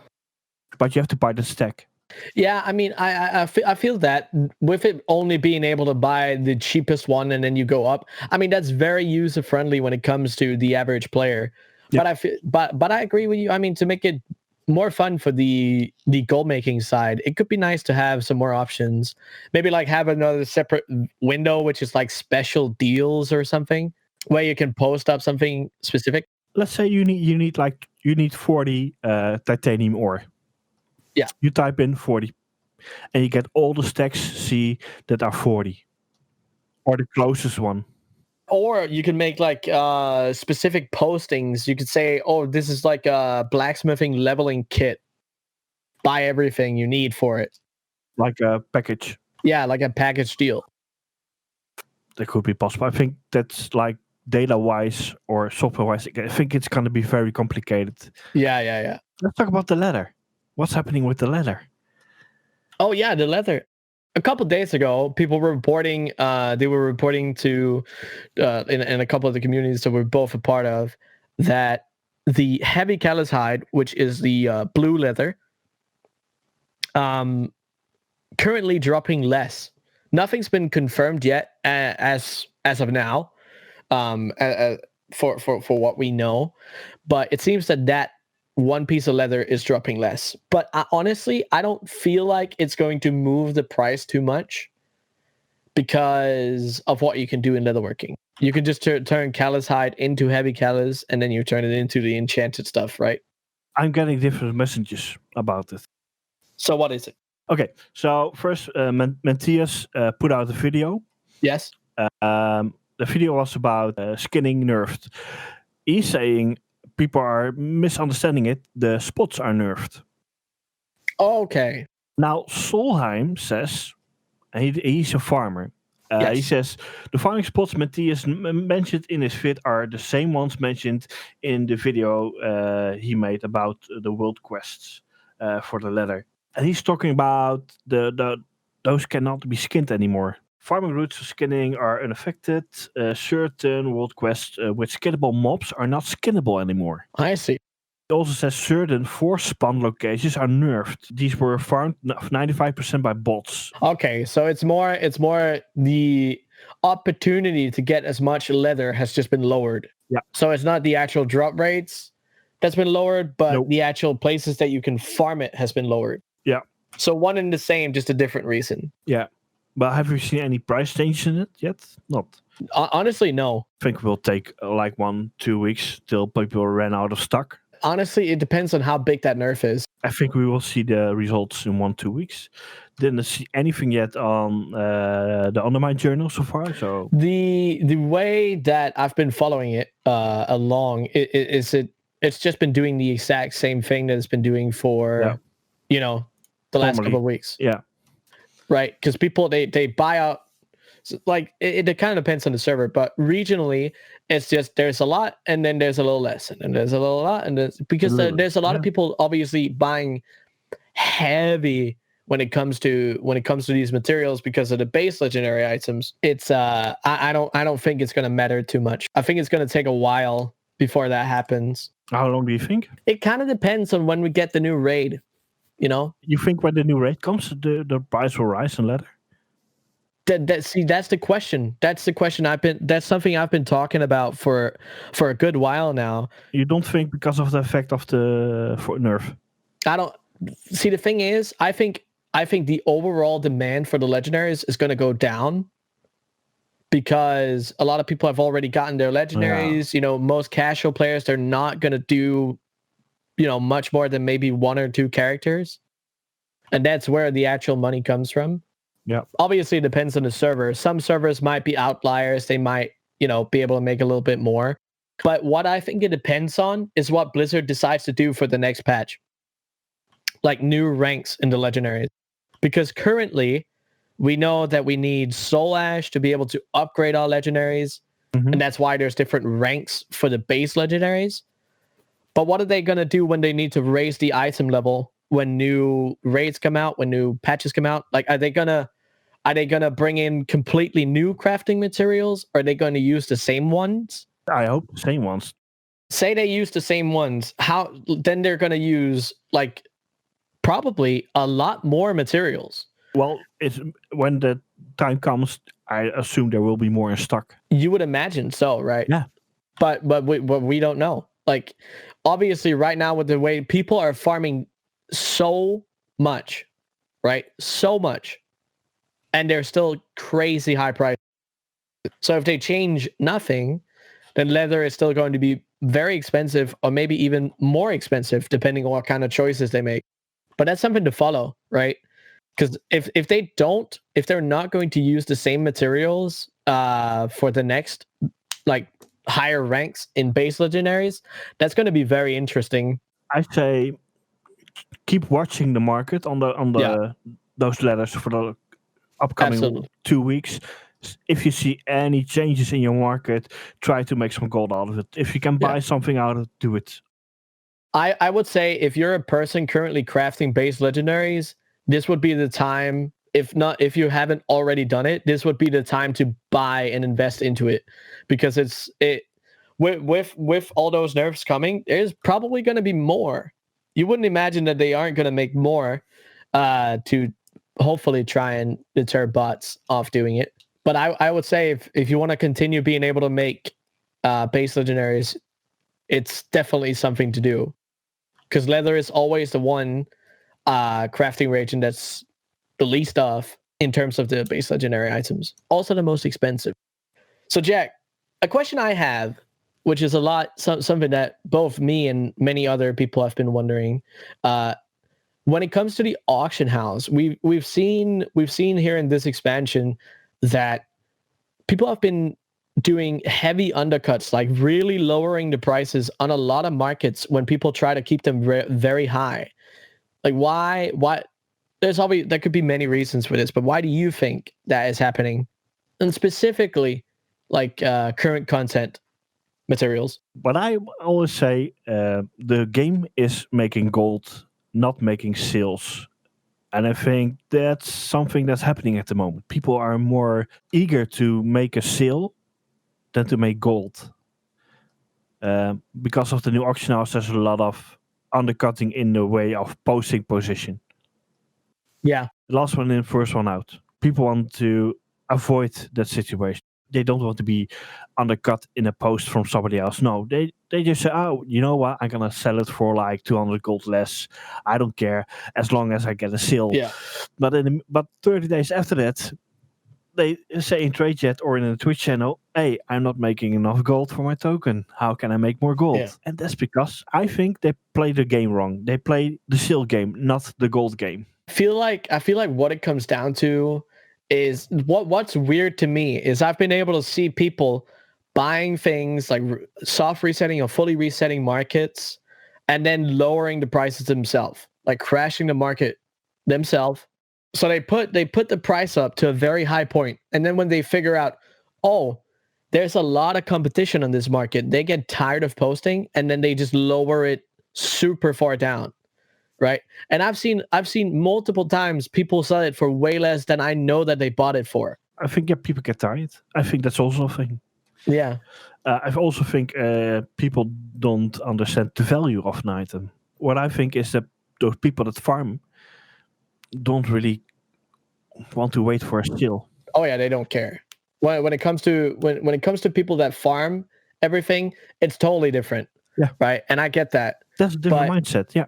[SPEAKER 1] But you have to buy the stack.
[SPEAKER 2] Yeah, I mean, I feel that with it only being able to buy the cheapest one and then you go up, I mean, that's very user friendly when it comes to the average player.
[SPEAKER 1] Yeah.
[SPEAKER 2] But I agree with you. I mean, to make it more fun for the gold making side, it could be nice to have some more options. Maybe like have another separate window which is like special deals or something. where you can post up something specific.
[SPEAKER 1] Let's say you need 40 titanium ore.
[SPEAKER 2] Yeah.
[SPEAKER 1] You type in 40, and you get all the stacks C that are 40, or the closest one.
[SPEAKER 2] Or you can make like specific postings. You could say, oh, this is like a blacksmithing leveling kit. Buy everything you need for it.
[SPEAKER 1] Like a package.
[SPEAKER 2] Yeah, like a package deal.
[SPEAKER 1] That could be possible. I think that's like data-wise or software-wise. I think it's going to be very complicated.
[SPEAKER 2] Yeah.
[SPEAKER 1] Let's talk about the leather. What's happening with the leather?
[SPEAKER 2] Oh yeah, the leather. A couple days ago, people were reporting. They were reporting to in a couple of the communities that we're both a part of that the heavy callus hide, which is the blue leather, currently dropping less. Nothing's been confirmed yet as of now, for what we know, but it seems that one piece of leather is dropping less. But honestly, I don't feel like it's going to move the price too much because of what you can do in leatherworking. You can just turn callus hide into heavy callus, and then you turn it into the enchanted stuff, right?
[SPEAKER 1] I'm getting different messages about it.
[SPEAKER 2] So what is it?
[SPEAKER 1] Okay, so first, Matthias put out a video.
[SPEAKER 2] Yes.
[SPEAKER 1] The video was about skinning nerfed. He's saying people are misunderstanding it. The spots are nerfed.
[SPEAKER 2] Okay.
[SPEAKER 1] Now, Solheim says, and he's a farmer.
[SPEAKER 2] Yes.
[SPEAKER 1] He says, the farming spots Matthias mentioned in his vid are the same ones mentioned in the video he made about the world quests for the leather. And he's talking about those cannot be skinned anymore. Farming routes for skinning are unaffected. Certain world quests with skinnable mobs are not skinnable anymore.
[SPEAKER 2] I see.
[SPEAKER 1] It also says certain force spawn locations are nerfed. These were farmed 95% by bots.
[SPEAKER 2] Okay, so it's more the opportunity to get as much leather has just been lowered.
[SPEAKER 1] Yeah.
[SPEAKER 2] So it's not the actual drop rates that's been lowered, but
[SPEAKER 1] Nope.
[SPEAKER 2] the actual places that you can farm it has been lowered.
[SPEAKER 1] Yeah.
[SPEAKER 2] So one and the same, just a different reason.
[SPEAKER 1] Yeah. But have you seen any price change in it yet? Not.
[SPEAKER 2] Honestly, no.
[SPEAKER 1] I think it will take like 1-2 weeks till people run out of stock.
[SPEAKER 2] Honestly, it depends on how big that nerf is.
[SPEAKER 1] I think we will see the results in 1-2 weeks. Didn't see anything yet on the Undermine journal so far. So
[SPEAKER 2] the way that I've been following it along it's just been doing the exact same thing that it's been doing for the last couple of weeks.
[SPEAKER 1] Yeah.
[SPEAKER 2] Right, because people they buy out. Like it kind of depends on the server, but regionally, it's just there's a lot, and then there's a little less, and then there's a little lot, and because there's a lot of people obviously buying heavy when it comes to these materials because of the base legendary items. It's I don't think it's gonna matter too much. I think it's gonna take a while before that happens.
[SPEAKER 1] How long do you think?
[SPEAKER 2] It kind of depends on when we get the new raid.
[SPEAKER 1] You think when the new raid comes, the price will rise in leather?
[SPEAKER 2] That's the question. That's the question that's something I've been talking about for a good while now.
[SPEAKER 1] You don't think because of the effect of the nerf?
[SPEAKER 2] I don't see. The thing is, I think the overall demand for the legendaries is going to go down because a lot of people have already gotten their legendaries. Yeah. Most casual players, they're not going to do much more than maybe 1 or 2 characters, and that's where the actual money comes from.
[SPEAKER 1] Yeah.
[SPEAKER 2] Obviously, it depends on the server. Some servers might be outliers. They might, be able to make a little bit more. But what I think it depends on is what Blizzard decides to do for the next patch. Like new ranks in the legendaries. Because currently, we know that we need Soul Ash to be able to upgrade our legendaries. Mm-hmm. And that's why there's different ranks for the base legendaries. But what are they going to do when they need to raise the item level? When new raids come out, when new patches come out? Like, are they gonna bring in completely new crafting materials? Or are they going to use the same ones?
[SPEAKER 1] I hope the same ones.
[SPEAKER 2] Say they use the same ones. How then they're going to use like probably a lot more materials.
[SPEAKER 1] Well, when the time comes, I assume there will be more in stock.
[SPEAKER 2] You would imagine so, right?
[SPEAKER 1] Yeah.
[SPEAKER 2] But we don't know. Like, obviously, right now with the way people are farming so much, right? So much. And they're still crazy high prices. So if they change nothing, then leather is still going to be very expensive, or maybe even more expensive, depending on what kind of choices they make. But that's something to follow, right? Because if they're not going to use the same materials for the next like higher ranks in base legendaries, that's going to be very interesting.
[SPEAKER 1] I say keep watching the market on
[SPEAKER 2] Yeah,
[SPEAKER 1] those letters for the upcoming
[SPEAKER 2] absolutely.
[SPEAKER 1] 2 weeks. If you see any changes in your market, try to make some gold out of it. If you can buy
[SPEAKER 2] Yeah.
[SPEAKER 1] something out of it, do it.
[SPEAKER 2] I would say if you're a person currently crafting base legendaries, this would be the time. If you haven't already done it, this would be the time to buy and invest into it, because with all those nerfs coming, there's probably going to be more. You wouldn't imagine that they aren't going to make more to hopefully try and deter bots off doing it. But I would say if you want to continue being able to make base legendaries, it's definitely something to do, because leather is always the one crafting region that's the least of in terms of the base legendary items. Also the most expensive. So Jack, a question I have, which is something that both me and many other people have been wondering, when it comes to the auction house, we've seen here in this expansion that people have been doing heavy undercuts, like really lowering the prices on a lot of markets when people try to keep them very high. Like why? There could be many reasons for this, but why do you think that is happening? And specifically, like current content materials.
[SPEAKER 1] But I always say the game is making gold, not making sales. And I think that's something that's happening at the moment. People are more eager to make a sale than to make gold. Because of the new auction house, there's a lot of undercutting in the way of posting position.
[SPEAKER 2] Yeah.
[SPEAKER 1] Last one in, first one out. People want to avoid that situation. They don't want to be undercut in a post from somebody else. No, they just say, oh, you know what? I'm going to sell it for like 200 gold less. I don't care as long as I get a sale.
[SPEAKER 2] Yeah.
[SPEAKER 1] But 30 days after that, they say in trade chat or in a Twitch channel, hey, I'm not making enough gold for my token. How can I make more gold?
[SPEAKER 2] Yeah.
[SPEAKER 1] And that's because I think they play the game wrong. They play the sale game, not the gold game.
[SPEAKER 2] I feel like what it comes down to is what's weird to me is I've been able to see people buying things like soft resetting or fully resetting markets and then lowering the prices themselves, like crashing the market themselves. So they put the price up to a very high point, and then when they figure out, oh, there's a lot of competition on this market, they get tired of posting and then they just lower it super far down. Right. And I've seen multiple times people sell it for way less than I know that they bought it for.
[SPEAKER 1] I think people get tired. I think that's also a thing.
[SPEAKER 2] Yeah.
[SPEAKER 1] I also think people don't understand the value of an item. What I think is that those people that farm don't really want to wait for a sale.
[SPEAKER 2] Oh yeah, they don't care. When it comes to people that farm everything, it's totally different.
[SPEAKER 1] Yeah.
[SPEAKER 2] Right. And I get that.
[SPEAKER 1] That's a different mindset. Yeah.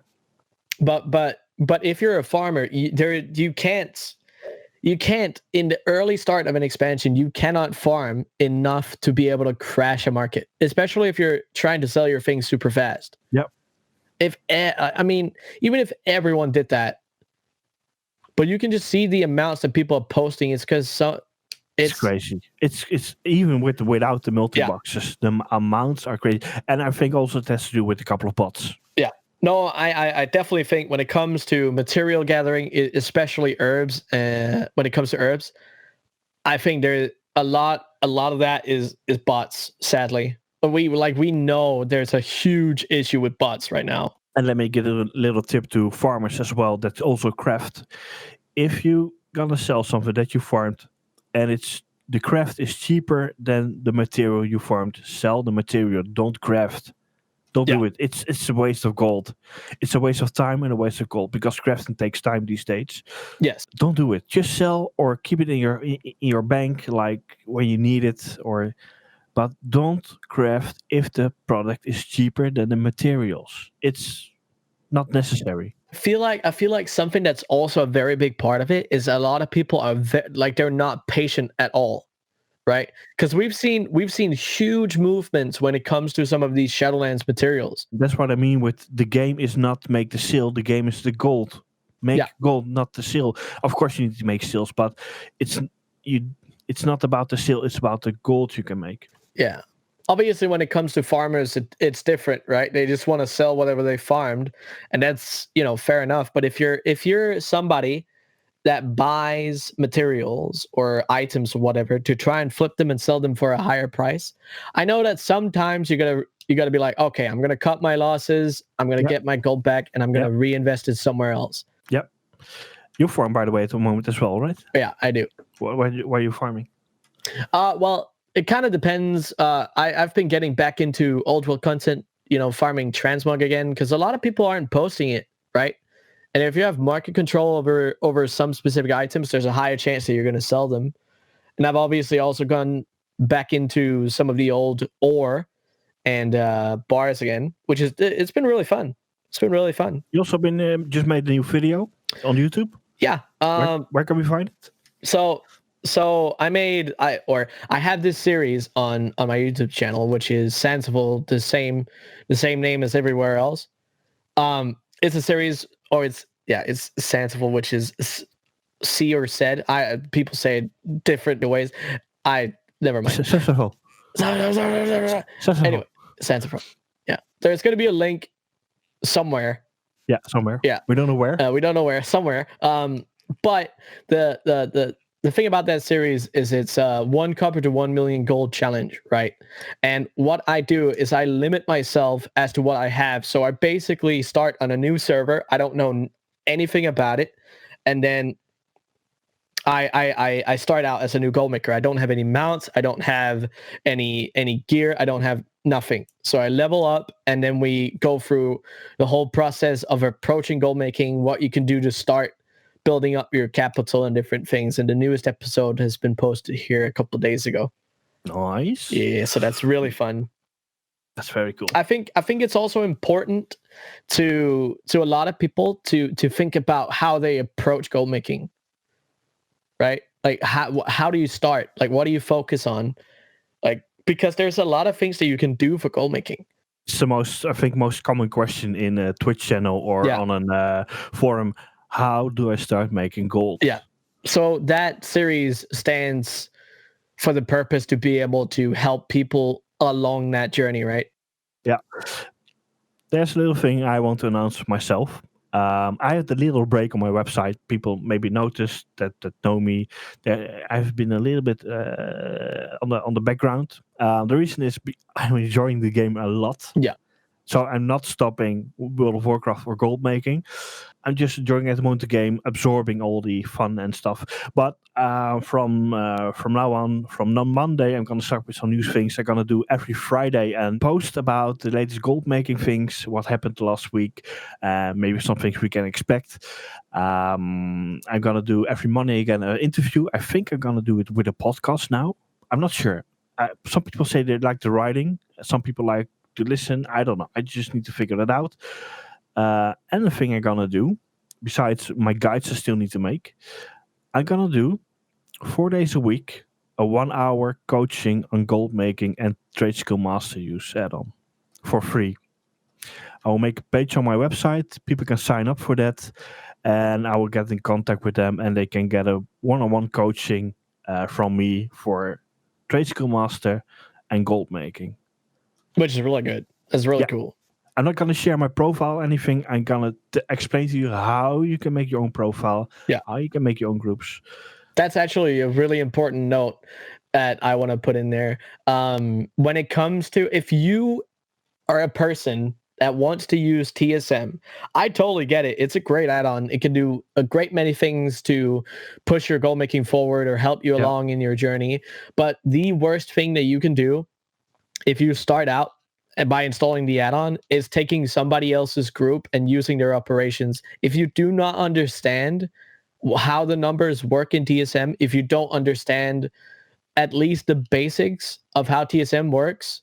[SPEAKER 2] But if you're a farmer, you can't in the early start of an expansion, you cannot farm enough to be able to crash a market, especially if you're trying to sell your things super fast.
[SPEAKER 1] Yep.
[SPEAKER 2] Even if everyone did that, but you can just see the amounts that people are posting. It's because
[SPEAKER 1] it's crazy. It's even without the multi boxes, the amounts are crazy, and I think also it has to do with a couple of bots.
[SPEAKER 2] Yeah. No, I definitely think when it comes to material gathering, especially herbs, when it comes to herbs, I think there's a lot of that is bots, sadly. But we know there's a huge issue with bots right now.
[SPEAKER 1] And let me give a little tip to farmers as well that also craft. If you gonna sell something that you farmed and the craft is cheaper than the material you farmed, sell the material, don't craft. Don't do it. It's a waste of gold. It's a waste of time and a waste of gold because crafting takes time these days.
[SPEAKER 2] Yes.
[SPEAKER 1] Don't do it. Just sell or keep it in your bank, like when you need it. But don't craft if the product is cheaper than the materials. It's not necessary.
[SPEAKER 2] I feel like something that's also a very big part of it is a lot of people are they're not patient at all. right? Because we've seen huge movements when it comes to some of these Shadowlands materials.
[SPEAKER 1] That's what I mean with the game is not make the seal, the game is the gold. Make
[SPEAKER 2] Yeah.
[SPEAKER 1] gold, not the seal. Of course you need to make seals, but it's you it's not about the seal, it's about the gold you can make.
[SPEAKER 2] Yeah. Obviously, when it comes to farmers, it's different, right? They just want to sell whatever they farmed, and that's, you know, fair enough. But if you're somebody that buys materials or items or whatever to try and flip them and sell them for a higher price, I know that sometimes you gotta be like, okay, I'm gonna cut my losses, I'm gonna
[SPEAKER 1] Yep.
[SPEAKER 2] get my gold back, and I'm gonna reinvest it somewhere else.
[SPEAKER 1] Yep. You farm, by the way, at the moment as well, right?
[SPEAKER 2] Yeah, I do.
[SPEAKER 1] Why are you farming?
[SPEAKER 2] Well, it kind of depends. I've been getting back into old world content, you know, farming transmog again, because a lot of people aren't posting it, right? And if you have market control over some specific items, there's a higher chance that you're going to sell them. And I've obviously also gone back into some of the old ore and bars again, which is it's been really fun. It's been really fun.
[SPEAKER 1] You also been just made a new video on YouTube.
[SPEAKER 2] Yeah.
[SPEAKER 1] Where can we find it?
[SPEAKER 2] So I have this series on my YouTube channel, which is Sansible, the same name as everywhere else. It's a series, or it's Sansible, which is C or said. People say it different ways. Never mind.
[SPEAKER 1] Sensible.
[SPEAKER 2] Anyway, Sansible. Yeah, there's gonna be a link somewhere.
[SPEAKER 1] Yeah, somewhere.
[SPEAKER 2] Yeah,
[SPEAKER 1] we don't know where.
[SPEAKER 2] We don't know where. Somewhere. But the thing about that series is it's 1 copper to 1 million gold challenge, right? And what I do is I limit myself as to what I have. So I basically start on a new server. I don't know anything about it, and then I start out as a new gold maker. I don't have any mounts. I don't have any gear. I don't have nothing. So I level up, and then we go through the whole process of approaching gold making, what you can do to start building up your capital and different things. And the newest episode has been posted here a couple of days ago.
[SPEAKER 1] Nice.
[SPEAKER 2] Yeah, so that's really fun.
[SPEAKER 1] That's very cool.
[SPEAKER 2] I think it's also important to a lot of people to think about how they approach gold making. Right? Like how do you start? Like what do you focus on? Like, because there's a lot of things that you can do for gold making.
[SPEAKER 1] It's the most common question in a Twitch channel or on a forum. How do I start making gold?
[SPEAKER 2] Yeah. So that series stands for the purpose to be able to help people along that journey, right?
[SPEAKER 1] Yeah. There's a little thing I want to announce myself. I had a little break on my website. People maybe noticed that know me. I've been a little bit on the background. The reason is I'm enjoying the game a lot.
[SPEAKER 2] Yeah.
[SPEAKER 1] So I'm not stopping World of Warcraft or gold making. I'm just enjoying at the moment the game, absorbing all the fun and stuff. But from now on, from Monday, I'm gonna start with some new things. I'm gonna do every Friday and post about the latest gold making things, what happened last week, maybe some things we can expect. I'm gonna do every Monday again an interview. I think I'm gonna do it with a podcast now. I'm not sure. Some people say they like the writing. Some people like to listen. I don't know. I just need to figure that out. And the thing I'm gonna do, besides my guides I still need to make, I'm gonna do 4 days a week a 1 hour coaching on gold making and trade skill master use add-on for free. I will make a page on my website. People can sign up for that, and I will get in contact with them, and they can get a one-on-one coaching from me for trade skill master and gold making.
[SPEAKER 2] Which is really good. That's really cool.
[SPEAKER 1] I'm not going to share my profile or anything. I'm going to explain to you how you can make your own profile, how you can make your own groups.
[SPEAKER 2] That's actually a really important note that I want to put in there. When it comes to, if you are a person that wants to use TSM, I totally get it. It's a great add-on. It can do a great many things to push your goal making forward or help you along in your journey. But the worst thing that you can do if you start out and by installing the add-on is taking somebody else's group and using their operations. If you do not understand how the numbers work in TSM, if you don't understand at least the basics of how TSM works,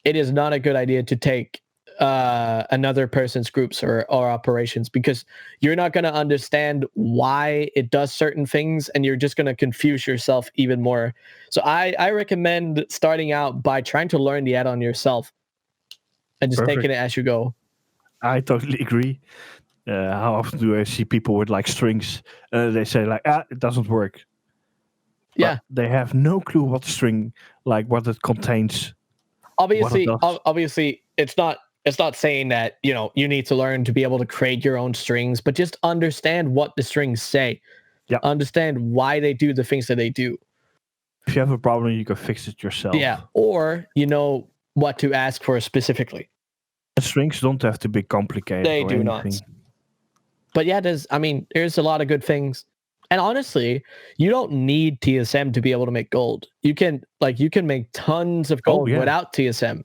[SPEAKER 2] it is not a good idea to take another person's groups or operations, because you're not going to understand why it does certain things, and you're just going to confuse yourself even more. So I recommend starting out by trying to learn the add-on yourself and just taking it as you go.
[SPEAKER 1] I totally agree. How often do I see people with like strings? They say like, it doesn't work.
[SPEAKER 2] Yeah,
[SPEAKER 1] but they have no clue what the string, like what it contains.
[SPEAKER 2] Obviously, it's not saying that you need to learn to be able to create your own strings, but just understand what the strings say.
[SPEAKER 1] Yeah.
[SPEAKER 2] Understand why they do the things that they do.
[SPEAKER 1] If you have a problem, you can fix it yourself.
[SPEAKER 2] Yeah, or you know what to ask for specifically.
[SPEAKER 1] The strings don't have to be complicated.
[SPEAKER 2] They do
[SPEAKER 1] anything.
[SPEAKER 2] not. But yeah, there's a lot of good things. And honestly, you don't need TSM to be able to make gold. You can make tons of gold without TSM,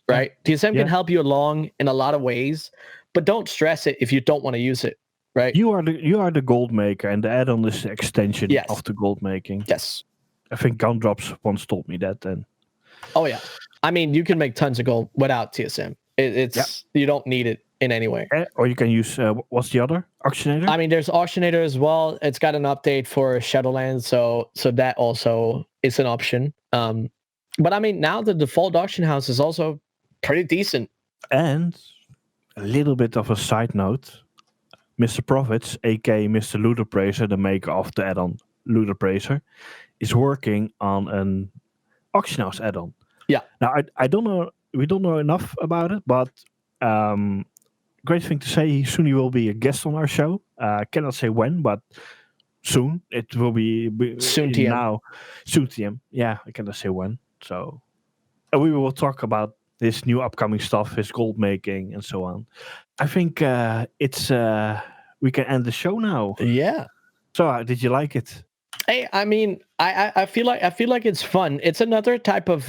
[SPEAKER 2] right? Yeah. TSM can help you along in a lot of ways, but don't stress it if you don't want to use it, right?
[SPEAKER 1] You are the gold maker, and the add-on is the extension of the gold making.
[SPEAKER 2] Yes.
[SPEAKER 1] I think Gundrops once told me that then.
[SPEAKER 2] Oh yeah. I mean, you can make tons of gold without TSM. You don't need it in any way.
[SPEAKER 1] Or you can use what's the other? Auctionator?
[SPEAKER 2] I mean, there's Auctionator as well. It's got an update for Shadowlands, so that also is an option. But I mean, now the default auction house is also pretty decent.
[SPEAKER 1] And a little bit of a side note, Mr. Profits, aka Mr. Looter Praiser, the maker of the add-on Looter Praiser, is working on an auction house add-on.
[SPEAKER 2] Yeah.
[SPEAKER 1] Now I don't know. We don't know enough about it, but great thing to say. Soon he will be a guest on our show. Cannot say when, but soon it will be
[SPEAKER 2] soon TM.
[SPEAKER 1] Now. Soon TM. Yeah, I cannot say when. So we will talk about his new upcoming stuff, his gold making, and so on. I think it's we can end the show now.
[SPEAKER 2] Yeah.
[SPEAKER 1] So did you like it?
[SPEAKER 2] Hey, I mean, I feel like it's fun. It's another type of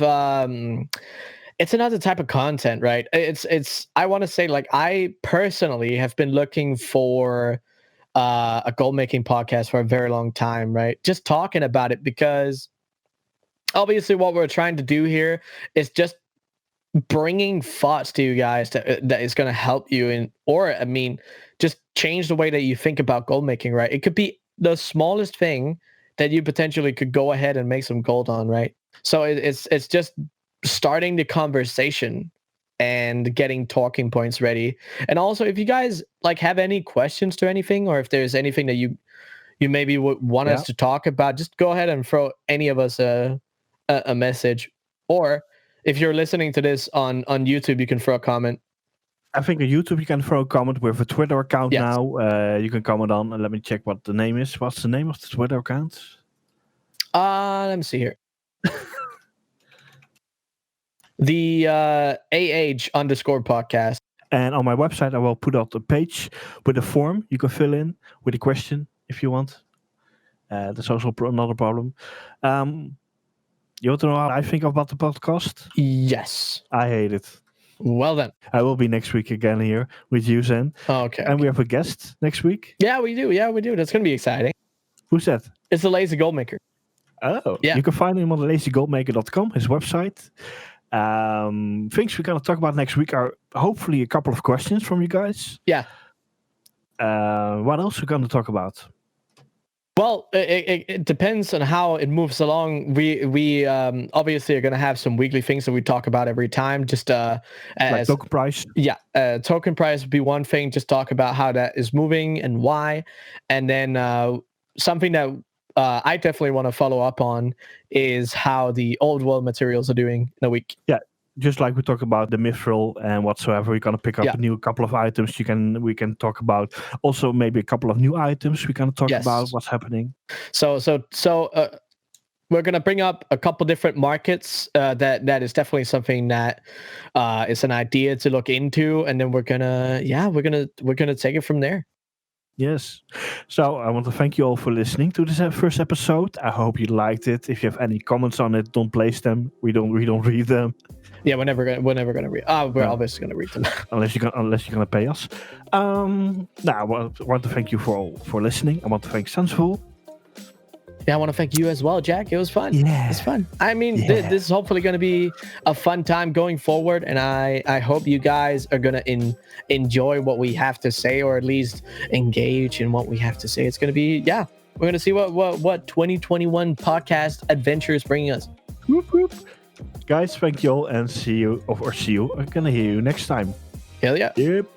[SPEAKER 2] content, right? It's I want to say, like, I personally have been looking for a gold making podcast for a very long time, right? Just talking about it, because obviously what we're trying to do here is just bringing thoughts to you guys that is going to help you just change the way that you think about gold making, right? It could be the smallest thing that you potentially could go ahead and make some gold on, right? So it's just starting the conversation and getting talking points ready. And also, if you guys have any questions to anything, or if there's anything that you maybe would want us to talk about, just go ahead and throw any of us a message. Or if you're listening to this on YouTube, you can throw a comment.
[SPEAKER 1] I think on YouTube you can throw a comment. We have a Twitter account now. You can comment on. Let me check what the name is. What's the name of the Twitter account?
[SPEAKER 2] Let me see here. The AH_podcast.
[SPEAKER 1] And on my website, I will put out a page with a form you can fill in with a question if you want. That's also another problem. You want to know how I think about the podcast?
[SPEAKER 2] Yes.
[SPEAKER 1] I hate it.
[SPEAKER 2] Well then.
[SPEAKER 1] I will be next week again here with you, Zen.
[SPEAKER 2] Okay.
[SPEAKER 1] And we have a guest next week.
[SPEAKER 2] Yeah, we do. That's going to be exciting.
[SPEAKER 1] Who's that?
[SPEAKER 2] It's the Lazy Goldmaker.
[SPEAKER 1] Oh, yeah. You can find him on lazygoldmaker.com, his website. Things we're going to talk about next week are hopefully a couple of questions from you guys.
[SPEAKER 2] Yeah.
[SPEAKER 1] What else are we going to talk about?
[SPEAKER 2] Well, it depends on how it moves along. We obviously are going to have some weekly things that we talk about every time. Just
[SPEAKER 1] like token price.
[SPEAKER 2] Yeah, token price would be one thing. Just talk about how that is moving and why. And then something that I definitely want to follow up on is how the old world materials are doing in a week.
[SPEAKER 1] Yeah. Just like we talked about the mithril and whatsoever, we're gonna pick up a couple of items. We can talk about also maybe a couple of new items. We're gonna talk about what's happening.
[SPEAKER 2] So we're gonna bring up a couple different markets. That is definitely something that is an idea to look into, and then we're gonna take it from there.
[SPEAKER 1] Yes. So I want to thank you all for listening to this first episode. I hope you liked it. If you have any comments on it, don't place them. We don't read them.
[SPEAKER 2] Yeah, we're never gonna read. We're obviously gonna read them
[SPEAKER 1] unless you're gonna pay us. I want to thank you for listening. I want to thank Sansful.
[SPEAKER 2] Yeah, I want to thank you as well, Jack. It was fun.
[SPEAKER 1] Yeah.
[SPEAKER 2] It's fun. I mean,
[SPEAKER 1] Yeah.
[SPEAKER 2] this is hopefully going to be a fun time going forward, and I hope you guys are going to enjoy what we have to say, or at least engage in what we have to say. It's going to be, yeah, we're going to see what 2021 podcast adventures bring us.
[SPEAKER 1] Whoop, whoop. Guys, thank you all, and see you. I'm gonna hear you next time.
[SPEAKER 2] Hell yeah.
[SPEAKER 1] Yep.